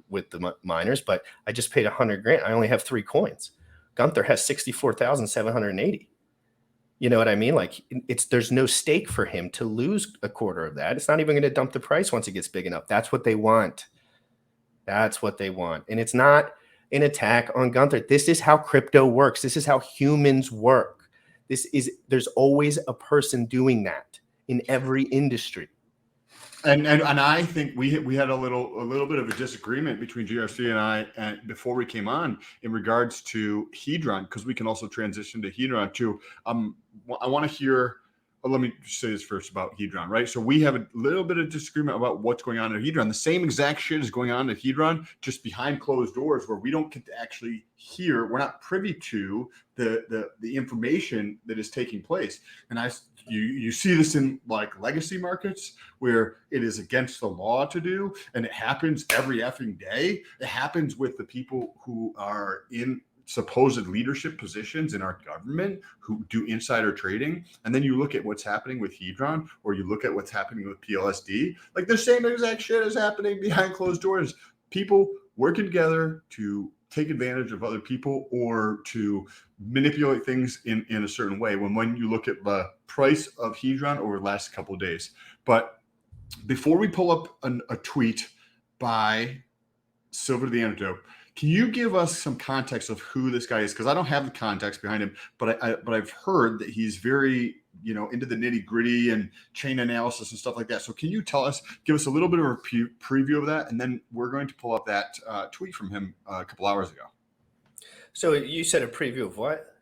with the miners, but I just paid $100,000. I only have 3 coins. Gunther has 64,780. You know what I mean? Like there's no stake for him to lose a quarter of that. It's not even going to dump the price once it gets big enough. That's what they want. That's what they want. And it's not an attack on Gunther. This is how crypto works. This is how humans work. There's always a person doing that in every industry. And I think we had a little bit of a disagreement between GRC and I and before we came on in regards to Hedron, because we can also transition to Hedron too. I want to hear. Well, let me say this first about Hedron, right? So we have a little bit of disagreement about what's going on at Hedron. The same exact shit is going on at Hedron, just behind closed doors, where we don't get to actually hear. We're not privy to the information that is taking place. And you see this in like legacy markets where it is against the law to do, and it happens every effing day. It happens with the people who are in supposed leadership positions in our government who do insider trading, and then you look at what's happening with Hedron, or you look at what's happening with PLSD, like the same exact shit is happening behind closed doors. People working together to take advantage of other people or to manipulate things in a certain way when you look at the price of Hedron over the last couple of days. But before we pull up a tweet by Silver the Antidote, can you give us some context of who this guy is? Because I don't have the context behind him, but I've heard that he's very, into the nitty gritty and chain analysis and stuff like that. So can you give us a little bit of a preview of that? And then we're going to pull up that tweet from him a couple hours ago. So you said a preview of what?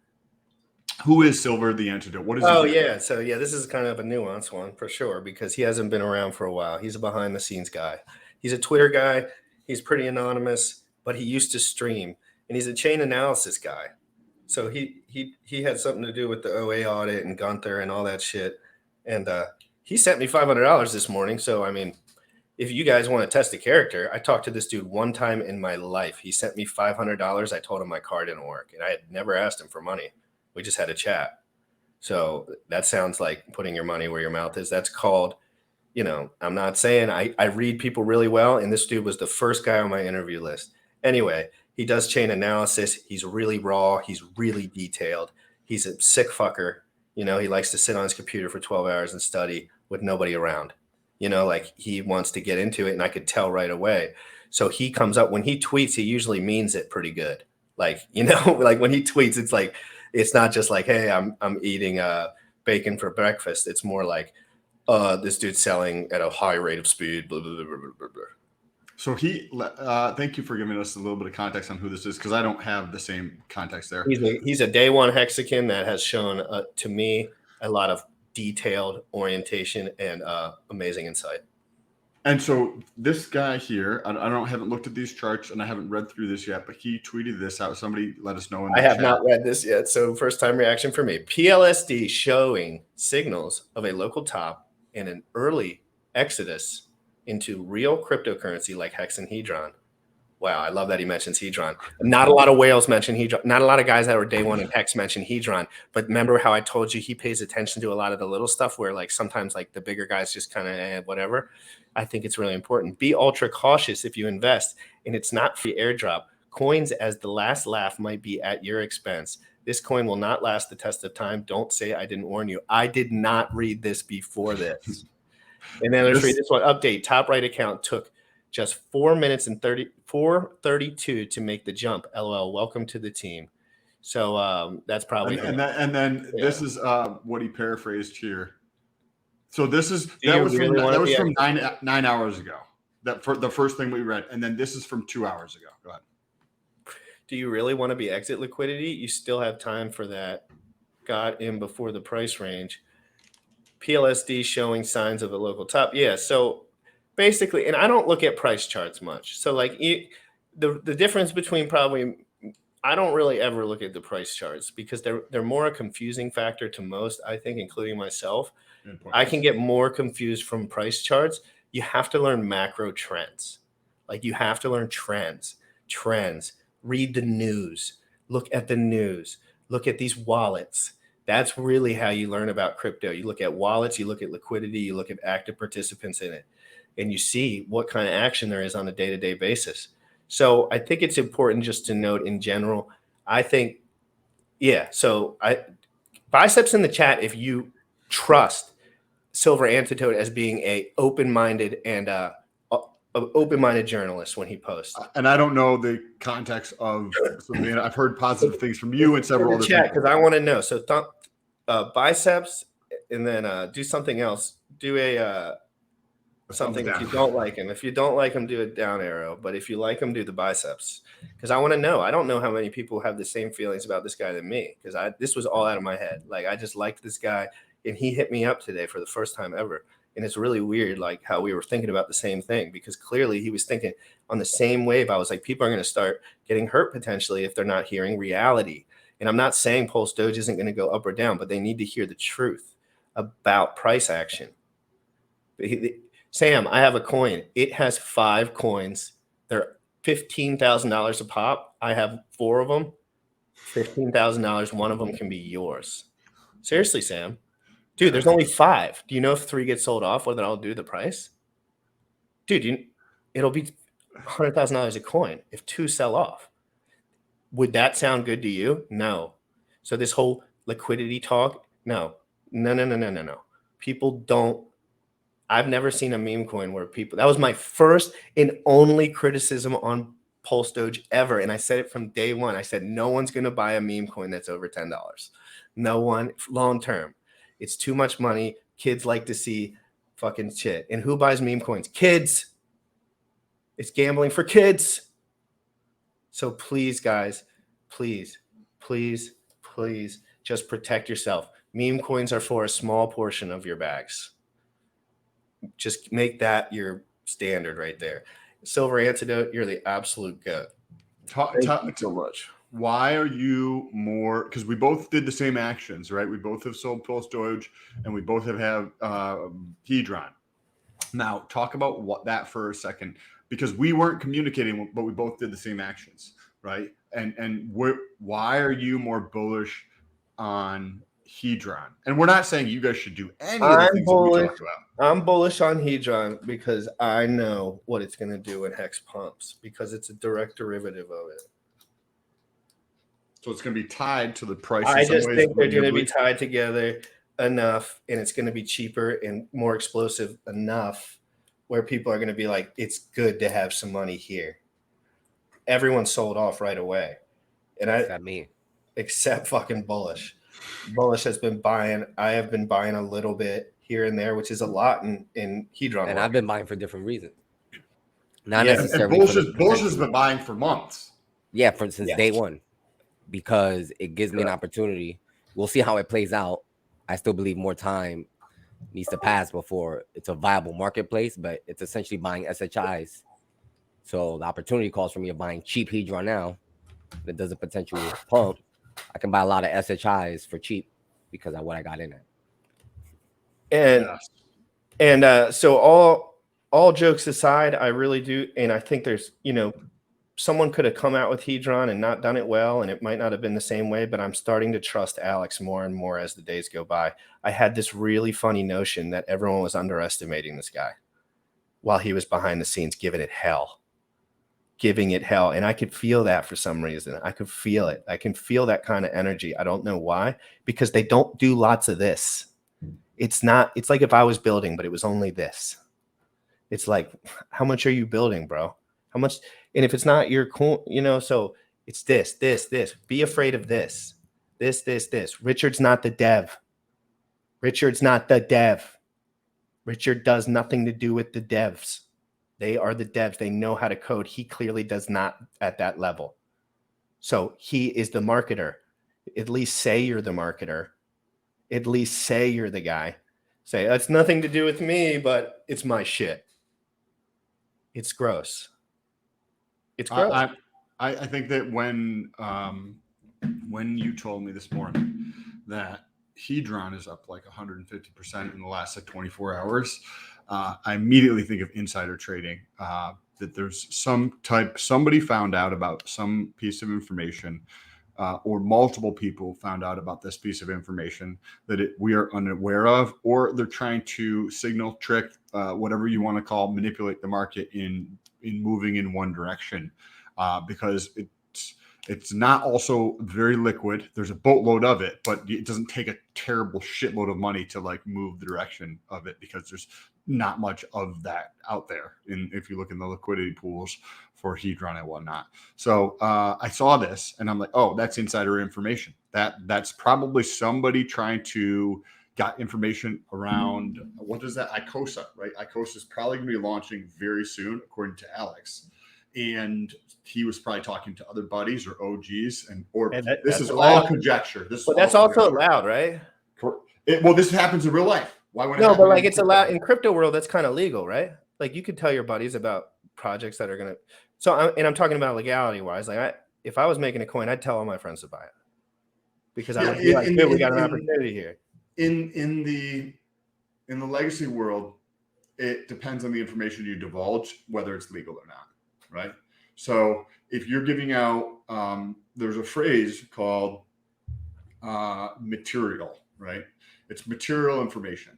Who is Silver the Antidote? What is Oh, he? yeah. So, yeah, this is kind of a nuanced one for sure because he hasn't been around for a while. He's a behind the scenes guy. He's a Twitter guy. He's pretty anonymous, but he used to stream, and he's a chain analysis guy. So he had something to do with the OA audit and Gunther and all that shit. And he sent me $500 this morning. So, I mean, if you guys want to test the character, I talked to this dude one time in my life. He sent me $500. I told him my car didn't work, and I had never asked him for money. We just had a chat. So that sounds like putting your money where your mouth is. That's called, I'm not saying I read people really well, and this dude was the first guy on my interview list. Anyway, he does chain analysis. He's really raw. He's really detailed. He's a sick fucker. He likes to sit on his computer for 12 hours and study with nobody around. Like he wants to get into it, and I could tell right away. So he comes up when he tweets, he usually means it pretty good. Like, like when he tweets, it's like, it's not just like, hey, I'm eating bacon for breakfast. It's more like, this dude's selling at a high rate of speed, blah, blah, blah, blah, blah, blah. So thank you for giving us a little bit of context on who this is, because I don't have the same context there. He's a day one Hexagon that has shown to me a lot of detailed orientation and amazing insight. And so this guy here, haven't looked at these charts and I haven't read through this yet, but he tweeted this out. Somebody let us know. I have not read this yet. So first time reaction for me. PLSD showing signals of a local top and an early exodus into real cryptocurrency like Hex and Hedron. Wow, I love that he mentions Hedron. Not a lot of whales mention Hedron. Not a lot of guys that were day one in Hex mention Hedron. But remember how I told you he pays attention to a lot of the little stuff where like sometimes like the bigger guys just kind of whatever. I think it's really important. Be ultra cautious if you invest, and it's not free airdrop. Coins as the last laugh might be at your expense. This coin will not last the test of time. Don't say I didn't warn you. I did not read this before this. And then let's read this one. Update. Top right account took just 4 minutes and 4:32 to make the jump. LOL. Welcome to the team. So that's probably this is what he paraphrased here. So that was from 9 hours ago. That for the first thing we read, and then this is from 2 hours ago. Go ahead. Do you really want to be exit liquidity? You still have time for that. Got in before the price range. PLSD showing signs of a local top. Yeah. So basically, and I don't look at price charts much. So like the difference between I don't really ever look at the price charts because they're more a confusing factor to most, I think, including myself. I can get more confused from price charts. You have to learn macro trends. Like you have to learn trends, read the news, look at the news, look at these wallets. That's really how you learn about crypto. You look at wallets, you look at liquidity, you look at active participants in it, and you see what kind of action there is on a day-to-day basis. So I think it's important just to note in general, I think, biceps in the chat if you trust Silver Antidote as being a open-minded and open-minded journalist when he posts. And I don't know the context of something. I've heard positive things from you and several other people. Because I want to know. So biceps, and then do something else. Do something if you don't like him. If you don't like him, do a down arrow. But if you like him, do the biceps. Because I want to know. I don't know how many people have the same feelings about this guy than me. Because this was all out of my head. Like I just liked this guy, and he hit me up today for the first time ever. And it's really weird, like how we were thinking about the same thing, because clearly he was thinking on the same wave. I was like, people are going to start getting hurt potentially if they're not hearing reality. And I'm not saying Pulsedoge isn't going to go up or down, but they need to hear the truth about price action. Sam, I have a coin. It has 5 coins. They're $15,000 a pop. I have 4 of them. $15,000. One of them can be yours. Seriously, Sam. Dude, there's only 5. Do you know if 3 get sold off, what that'll do the price? Dude, it'll be $100,000 a coin if 2 sell off. Would that sound good to you? No. So this whole liquidity talk, no. People don't. I've never seen a meme coin where people. That was my first and only criticism on Pulsedoge ever, and I said it from day one. I said no one's going to buy a meme coin that's over $10. No one long term. It's too much money. Kids like to see fucking shit. And who buys meme coins? Kids. It's gambling for kids. So please, guys, please just protect yourself. Meme coins are for a small portion of your bags. Just make that your standard right there. Silver Antidote, you're the absolute goat. Thank you so much. Why are you more? Because we both did the same actions, right? We both have sold Pulsedoge, and we both have Hedron. Now, talk about that for a second, because we weren't communicating, but we both did the same actions, right? And why are you more bullish on Hedron? And we're not saying you guys should do any of the things that we talked about. I'm bullish on Hedron because I know what it's going to do when Hex pumps, because it's a direct derivative of it. So it's going to be tied to the price. I just think they're going to be tied together enough, and it's going to be cheaper and more explosive enough where people are going to be like, it's good to have some money here. Everyone sold off right away. And except fucking Bullish. Bullish has been buying. I have been buying a little bit here and there, which is a lot in Hedron. And I've been buying for different reasons. Not necessarily. And Bullish has been buying for months. Yeah, since day one. Because it gives me an opportunity. We'll see how it plays out. I still believe more time needs to pass before it's a viable marketplace, but it's essentially buying SHIs. So the opportunity calls for me of buying cheap Hedron now that does a potential pump. I can buy a lot of SHIs for cheap because of what I got in it. And so all jokes aside, I really do, and I think there's, someone could have come out with Hedron and not done it well, and it might not have been the same way, but I'm starting to trust Alex more and more as the days go by. I had this really funny notion that everyone was underestimating this guy while he was behind the scenes giving it hell. And I could feel that for some reason. I could feel it. I can feel that kind of energy. I don't know why, because they don't do lots of this. It's like if I was building, but it was only this. It's like, how much are you building, bro? How much? And if it's not your cool, so it's this. Be afraid of this. This. Richard's not the dev. Richard does nothing to do with the devs. They are the devs. They know how to code. He clearly does not at that level. So he is the marketer. At least say you're the marketer. At least say you're the guy. Say, that's nothing to do with me, but it's my shit. It's gross. It's gross. I think that when you told me this morning that Hedron is up like 150% in the last 24 hours, I immediately think of insider trading. That there's somebody found out about some piece of information, or multiple people found out about this piece of information that we are unaware of, or they're trying to signal, trick, whatever you want to call, manipulate the market in moving in one direction, because it's not also very liquid. There's a boatload of it, but it doesn't take a terrible shitload of money to like move the direction of it, because there's not much of that out there. And if you look in the liquidity pools for Hedron and whatnot. So I saw this and I'm like, oh, that's insider information. That's probably somebody trying to got information around, what is that? ICOSA, right? ICOSA is probably going to be launching very soon, according to Alex. And he was probably talking to other buddies or OGs, this is all conjecture. But that's also allowed, right? Well, this happens in real life. Why would no? But like it's allowed in crypto world. That's kind of legal, right? Like you could tell your buddies about projects that are gonna. So I'm talking about legality wise. Like if I was making a coin, I'd tell all my friends to buy it because I would be like, dude, we got an opportunity here. In the legacy world, it depends on the information you divulge, whether it's legal or not, right? So if you're giving out, there's a phrase called material, right? It's material information.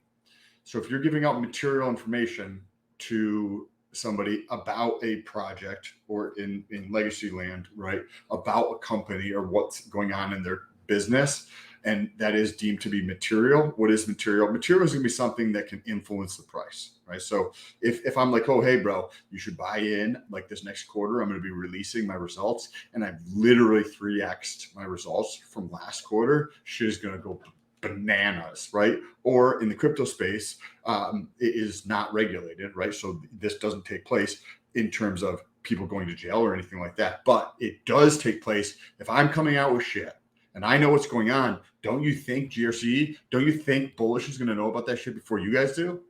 So if you're giving out material information to somebody about a project or in legacy land, right, about a company or what's going on in their business, and that is deemed to be material. What is material? Material is going to be something that can influence the price, right? So if I'm like, oh, hey, bro, you should buy in like this next quarter, I'm going to be releasing my results, and I've literally 3x'd my results from last quarter, shit is going to go bananas, right? Or in the crypto space, it is not regulated, right? So this doesn't take place in terms of people going to jail or anything like that. But it does take place if I'm coming out with shit and I know what's going on. Don't you think GRC, don't you think Bullish is going to know about that shit before you guys do?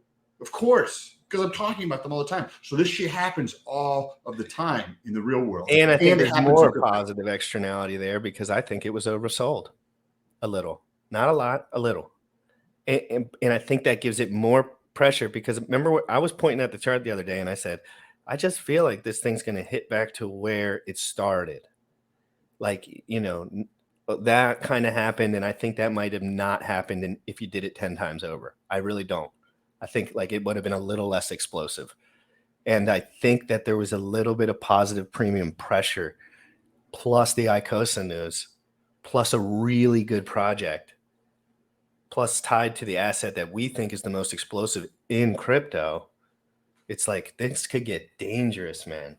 Of course, because I'm talking about them all the time. So this shit happens all of the time in the real world. And I think it there's happens more in crypto. positive externality there because I think it was oversold a little, not a lot, a little. And I think that gives it more pressure because remember, I was pointing at the chart the other day and I said, I just feel like this thing's going to hit back to where it started. Like, you know, that kind of happened. And I think that might have not happened if you did it 10 times over. I really don't. I think like it would have been a little less explosive. And I think that there was a little bit of positive premium pressure, plus the ICOSA news, plus a really good project, plus tied to the asset that we think is the most explosive in crypto. It's like this could get dangerous, man.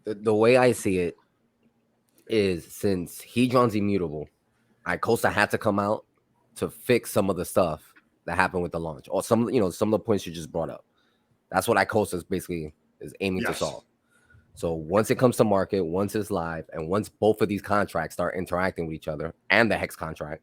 The way I see it is since Hedron's immutable, ICOSA had to come out to fix some of the stuff that happened with the launch, or some of the points you just brought up. That's what ICOSA is basically aiming to solve. So once it comes to market, once it's live, and once both of these contracts start interacting with each other and the Hex contract,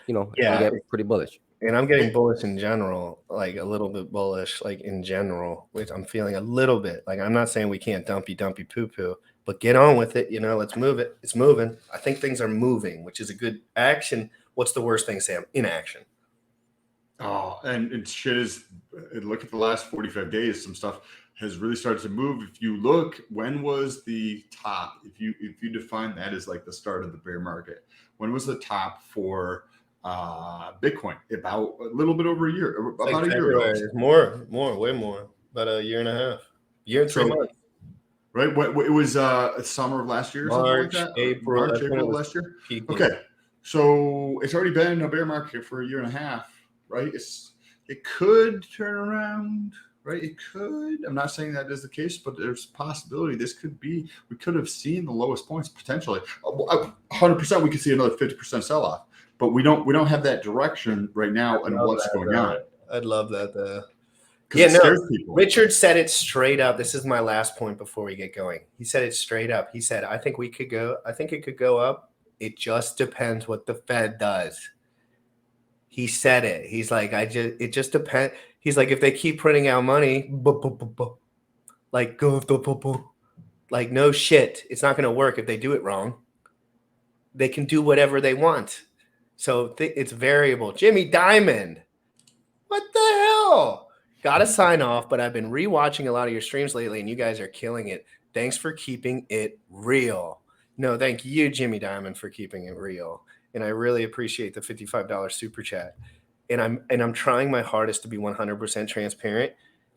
you get pretty bullish. And I'm getting bullish in general, like a little bit bullish, like in general, which I'm feeling a little bit. Like I'm not saying we can't dumpy poo, but get on with it. Let's move it. It's moving. I think things are moving, which is a good action. What's the worst thing, Sam? Inaction. Oh, and shit is, look at the last 45 days, some stuff has really started to move. If you look, when was the top? If you define that as like the start of the bear market, when was the top for Bitcoin? About a little bit over a year, about a year ago. Way more, about a year and a half, year and 3 months. Right, what it was summer of last year, March, something like that? April of last year. Peaking. Okay, so it's already been a bear market for a year and a half, right? It could turn around, right? It could. I'm not saying that is the case, but there's a possibility this could be. We could have seen the lowest points potentially. 100%, we could see another 50% sell-off, but we don't have that direction right now and what's going on. I'd love that though. Yeah, no. Richard said it straight up. This is my last point before we get going. He said it straight up. He said, I think it could go up. It just depends what the Fed does. He said it. He's like, it just depends. He's like, if they keep printing out money, like no shit. It's not going to work if they do it wrong. They can do whatever they want. So it's variable. Jimmy Diamond. What the hell? Got to sign off, but I've been rewatching a lot of your streams lately, and you guys are killing it. Thanks for keeping it real. No, thank you, Jimmy Diamond, for keeping it real. And I really appreciate the $55 super chat. And I'm trying my hardest to be 100% transparent.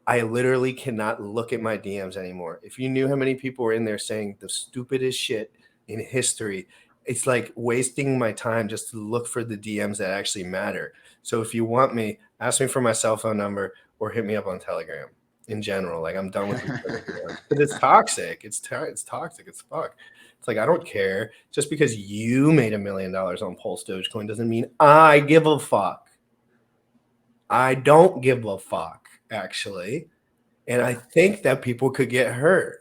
I literally cannot look at my DMs anymore. If you knew how many people were in there saying the stupidest shit in history, it's like wasting my time just to look for the DMs that actually matter. So if you want me, ask me for my cell phone number or hit me up on Telegram in general. Like I'm done with it. But it's toxic. It's toxic as fuck. It's like, I don't care. Just because you made $1 million on Pulsedoge coin doesn't mean I give a fuck. I don't give a fuck, actually. And I think that people could get hurt.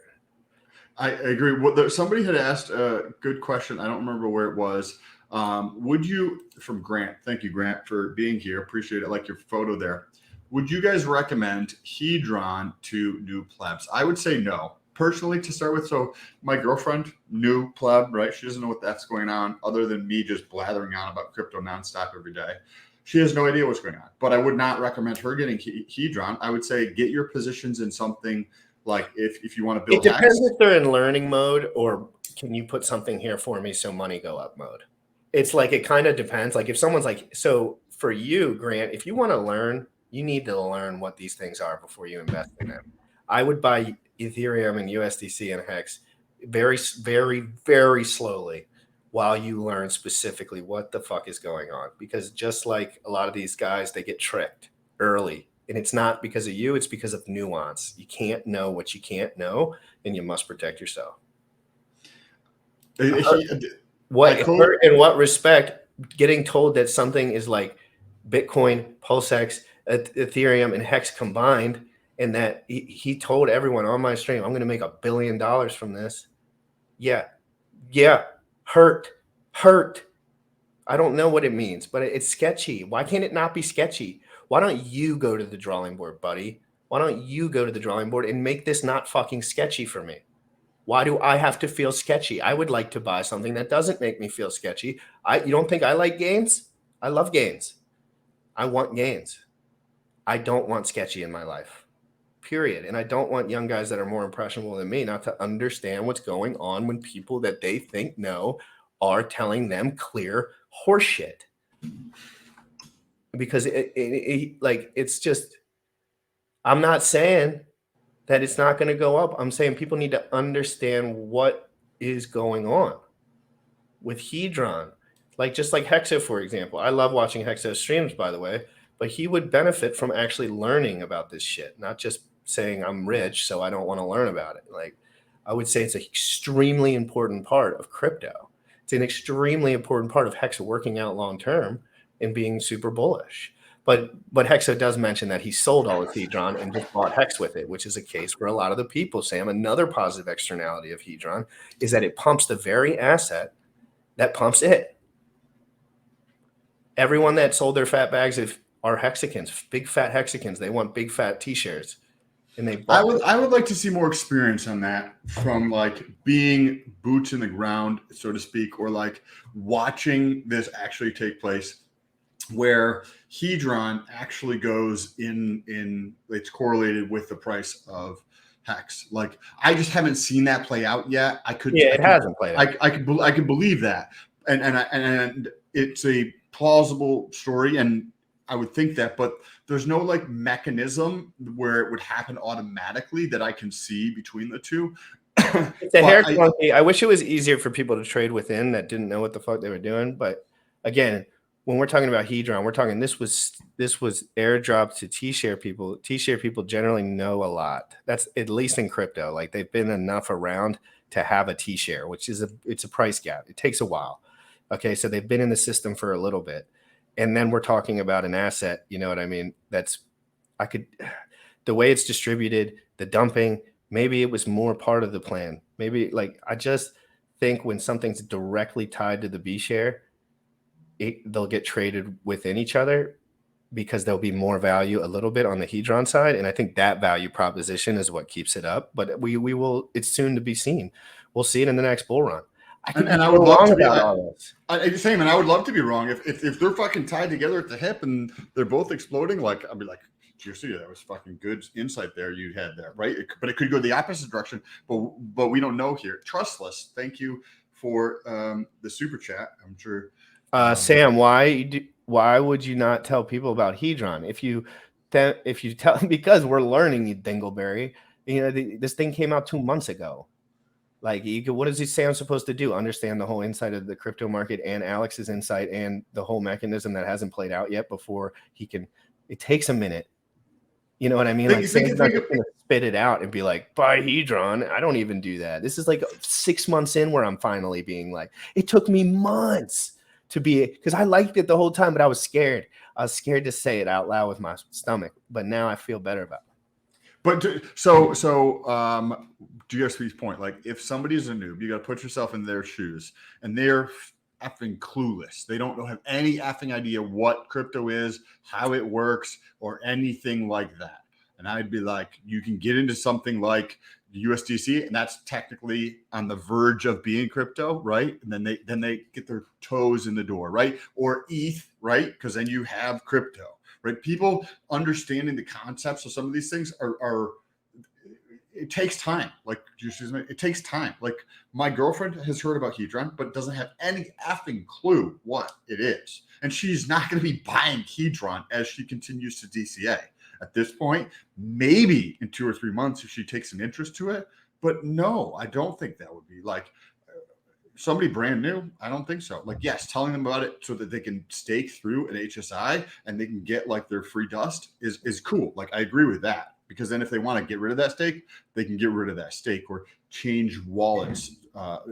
I agree. Well, somebody had asked a good question. I don't remember where it was. Would you, from Grant, thank you, Grant, for being here. Appreciate it. I like your photo there. Would you guys recommend Hedron to new plebs? I would say no. Personally, to start with, so my girlfriend, new pleb, right? She doesn't know what that's going on other than me just blathering on about crypto nonstop every day. She has no idea what's going on, but I would not recommend her getting Hedron. I would say get your positions in something Like if you want to build It depends hacks. if they're in learning mode or can you put something here for me so money go up mode. It's like it kind of depends. Like if someone's like, so for you, Grant, if you want to learn, you need to learn what these things are before you invest in them. I would buy Ethereum and USDC and Hex very, very, very slowly while you learn specifically what the fuck is going on. Because just like a lot of these guys, they get tricked early. And it's not because of you, it's because of nuance. You can't know what you can't know, and you must protect yourself. What in what respect, getting told that something is like Bitcoin, Pulsex, Ethereum, and Hex combined, and that he told everyone on my stream, I'm going to make $1 billion from this. Yeah. Hurt. I don't know what it means, but it's sketchy. Why can't it not be sketchy? Why don't you go to the drawing board, buddy? Why don't you go to the drawing board and make this not fucking sketchy for me? Why do I have to feel sketchy? I would like to buy something that doesn't make me feel sketchy. You don't think I like gains? I love gains. I want gains. I don't want sketchy in my life, period. And I don't want young guys that are more impressionable than me not to understand what's going on when people that they think know are telling them clear horseshit. Because it's just, I'm not saying that it's not going to go up. I'm saying people need to understand what is going on with Hedron. Like just like Hexo, for example. I love watching Hexo streams, by the way, but he would benefit from actually learning about this shit, not just saying I'm rich, so I don't want to learn about it. Like I would say it's an extremely important part of crypto. It's an extremely important part of Hexo working out long term and being super bullish. But Hexo does mention that he sold all his Hedron and just bought Hex with it, which is a case for a lot of the people, Sam. Another positive externality of Hedron is that it pumps the very asset that pumps it. Everyone that sold their fat bags are hexicans, big fat hexicans. They want big fat T-shirts. And I would like to see more experience on that from like being boots in the ground, so to speak, or like watching this actually take place where Hedron actually goes in it's correlated with the price of Hex. Like I just haven't seen that play out yet. It hasn't played out. I could believe that. And it's a plausible story, and I would think that, but there's no like mechanism where it would happen automatically that I can see between the two. It's a hair clunky. I wish it was easier for people to trade within that didn't know what the fuck they were doing. But again, when we're talking about Hedron, we're talking this was airdropped to T-share people. T-share people generally know a lot. That's at least in crypto. Like they've been enough around to have a T-share, which is it's a price gap. It takes a while. Okay, so they've been in the system for a little bit. And then we're talking about an asset, you know what I mean? The way it's distributed, the dumping, maybe it was more part of the plan. Maybe I just think when something's directly tied to the B share, they'll get traded within each other because there'll be more value a little bit on the Hedron side. And I think that value proposition is what keeps it up. But we will, it's soon to be seen. We'll see it in the next bull run. I would love to be and I would love to be wrong if they're fucking tied together at the hip and they're both exploding. Like I'd be like, seriously, that was fucking good insight there you had there, right? But it could go the opposite direction. But we don't know here. Trustless. Thank you for the super chat. I'm sure. Sam, why would you not tell people about Hedron? If you tell, because we're learning, you dingleberry. You know this thing came out 2 months ago. Like, what is Sam supposed to do? Understand the whole inside of the crypto market and Alex's insight and the whole mechanism that hasn't played out yet before he can. It takes a minute. You know what I mean? Sam's not just gonna spit it out and be like, buy Hedron. I don't even do that. This is like 6 months in where I'm finally being like, it took me months to be, because I liked it the whole time, but I was scared. I was scared to say it out loud with my stomach. But now I feel better about it. But so GSP's point, like if somebody's a noob, you got to put yourself in their shoes, and they're effing clueless. They don't have any effing idea what crypto is, how it works, or anything like that. And I'd be like, you can get into something like USDC, and that's technically on the verge of being crypto, right? And then they get their toes in the door, right? Or ETH, right? Because then you have crypto. Right, people understanding the concepts of some of these things are it takes time. Like, it takes time. Like, my girlfriend has heard about Hedron, but doesn't have any effing clue what it is. And she's not going to be buying Hedron as she continues to DCA. At this point, maybe in 2 or 3 months, if she takes an interest to it. But no, I don't think that would be like somebody brand new. I don't think so. Like, yes, telling them about it so that they can stake through an HSI and they can get like their free dust is cool. Like, I agree with that. Because then if they want to get rid of that stake, they can get rid of that stake or change wallets,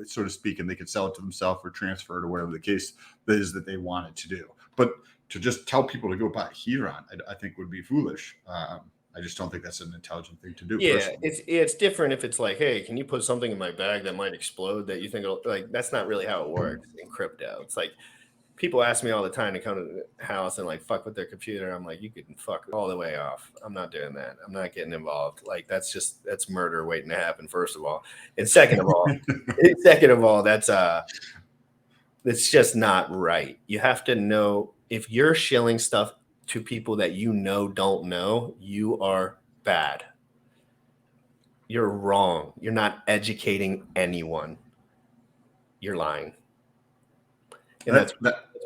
so to speak, and they can sell it to themselves or transfer it or whatever the case is that they wanted to do. But to just tell people to go buy Hedron, I think would be foolish. I just don't think that's an intelligent thing to do. Yeah, personally. it's different if it's like, hey, can you put something in my bag that might explode that you think it'll, like, that's not really how it works in crypto. It's like people ask me all the time to come to the house and like fuck with their computer. I'm like, you can fuck all the way off. I'm not doing that. I'm not getting involved. Like, that's murder waiting to happen, first of all. And second of all, that's just not right. You have to know, if you're shilling stuff to people that you know don't know, you are bad. You're wrong. You're not educating anyone. You're lying. And that's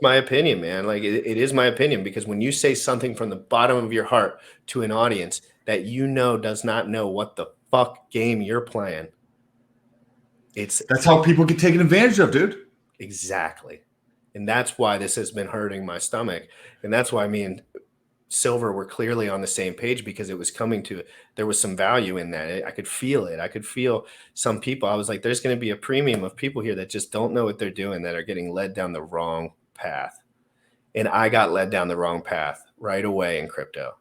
my opinion, man. Like, it is my opinion, because when you say something from the bottom of your heart to an audience that you know does not know what the fuck game you're playing, that's how people get taken advantage of, dude. Exactly. And that's why this has been hurting my stomach. And that's why me and Silver were clearly on the same page, because it was there was some value in that. I could feel it. I could feel some people. I was like, there's going to be a premium of people here that just don't know what they're doing, that are getting led down the wrong path. And I got led down the wrong path right away in crypto.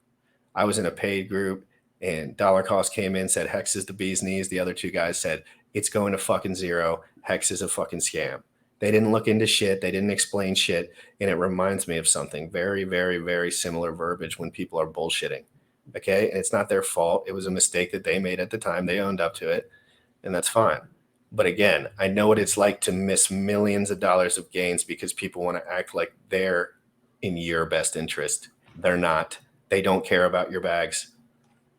I was in a paid group, and Dollar Cost came in, said Hex is the bee's knees. The other two guys said it's going to fucking zero. Hex is a fucking scam. They didn't look into shit. They didn't explain shit. And it reminds me of something very, very, very similar verbiage when people are bullshitting. Okay. And it's not their fault. It was a mistake that they made at the time. They owned up to it, and that's fine. But again, I know what it's like to miss millions of dollars of gains because people want to act like they're in your best interest. They're not. They don't care about your bags.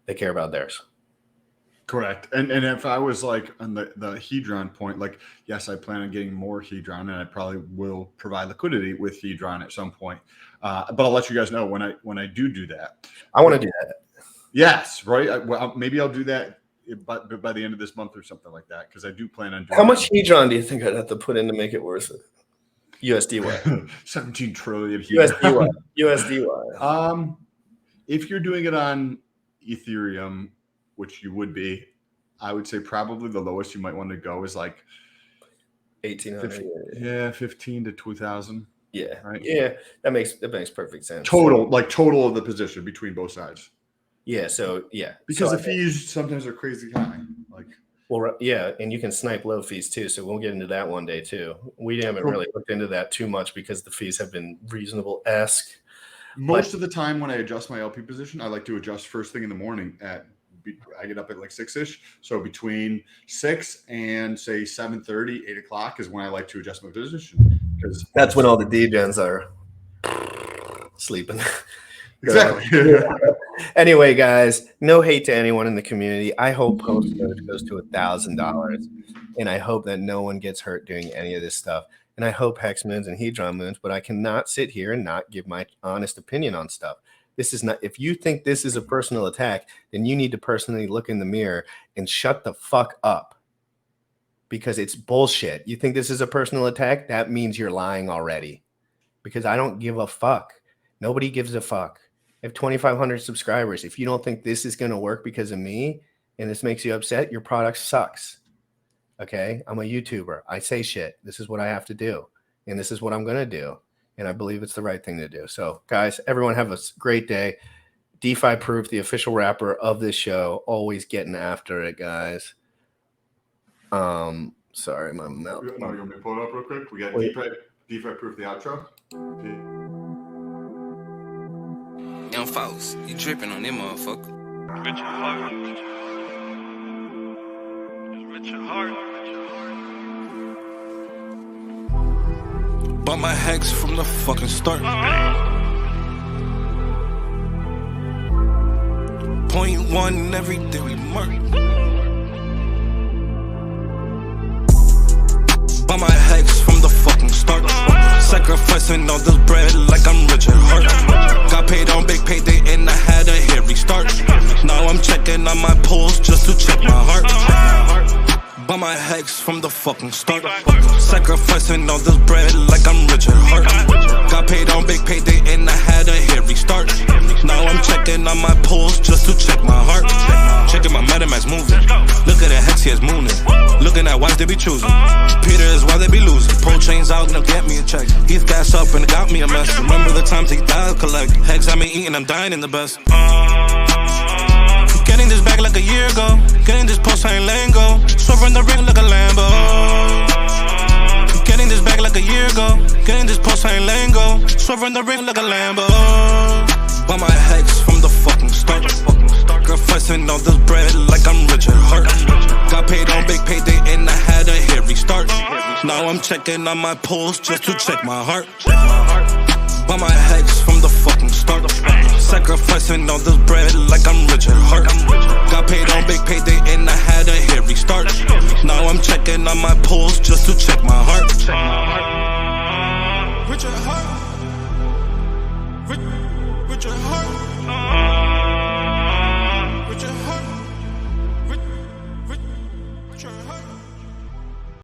They care about theirs. Correct. And if I was like on the Hedron point, like, yes, I plan on getting more Hedron, and I probably will provide liquidity with Hedron at some point. But I'll let you guys know when I do that. I want to do that. Yes, right. Maybe I'll do that by the end of this month or something like that, because I do plan on doing. How much Hedron do you think I'd have to put in to make it worth it? USDY. 17 trillion Hedron. USDY. If you're doing it on Ethereum, which you would be, I would say probably the lowest you might want to go is like 1,800. Yeah, 15 to 2,000. Yeah, right. Yeah, that makes perfect sense. Total of the position between both sides. Yeah. So yeah, because the fees sometimes are crazy high. Like, well, yeah, and you can snipe low fees too. So we'll get into that one day too. We haven't really looked into that too much because the fees have been reasonable-esque. Most of the time when I adjust my LP position, I like to adjust first thing in the morning I get up at like 6-ish. So between 6 and say 7:30, 8 o'clock is when I like to adjust my position, because that's when all the degens are sleeping. Exactly. Anyway, guys, no hate to anyone in the community. I hope Pulsedoge goes to $1,000, and I hope that no one gets hurt doing any of this stuff. And I hope Hex moons and Hedron moons, but I cannot sit here and not give my honest opinion on stuff. This is not, if you think this is a personal attack, then you need to personally look in the mirror and shut the fuck up, because it's bullshit. You think this is a personal attack? That means you're lying already, because I don't give a fuck. Nobody gives a fuck. I have 2,500 subscribers. If you don't think this is going to work because of me and this makes you upset, your product sucks. Okay? I'm a YouTuber. I say shit. This is what I have to do, and this is what I'm going to do. And I believe it's the right thing to do. So, guys, everyone have a great day. DeFi Proof, the official rapper of this show, always getting after it, guys. Sorry, my mouth. You want me to pull it up real quick? We got DeFi Proof, the outro. Young folks, you dripping on them motherfucker. Richard Heart. Richard Heart. Bought my Hex from the fucking start. .1 everything we mark. Sacrificing all this bread like I'm Richard Hart. Got paid on big payday and I had a hairy start. Now I'm checking on my pulse just to check my heart. By my hex from the fucking start. Sacrificing all this bread like I'm Richard Hart. Got paid on big payday and I had a hairy start. Now I'm checking on my pulse just to check my heart. Checking my MetaMask moving. Look at the hex, he is mooning. Looking at wives they be choosing. Peter is why they be losing. Pro chains out, now get me a check. He's gas up and it got me a mess. Remember the times he died collect. Hex I been eating, I'm dying in the best. Getting this back like a year ago. Getting this post, I ain't letting go. Swerving the ring like a Lambo. Getting this back like a year ago. Getting this post, I ain't letting go. Swerving the ring like a Lambo. By my hex from the fucking start. Sacrificing all this bread like I'm Richard Hart. Got paid on big payday and I had a hairy start. Now I'm checking on my pulse just to check my heart. By my hex from the fucking start. Sacrificing all this bread like I'm Richard Hart.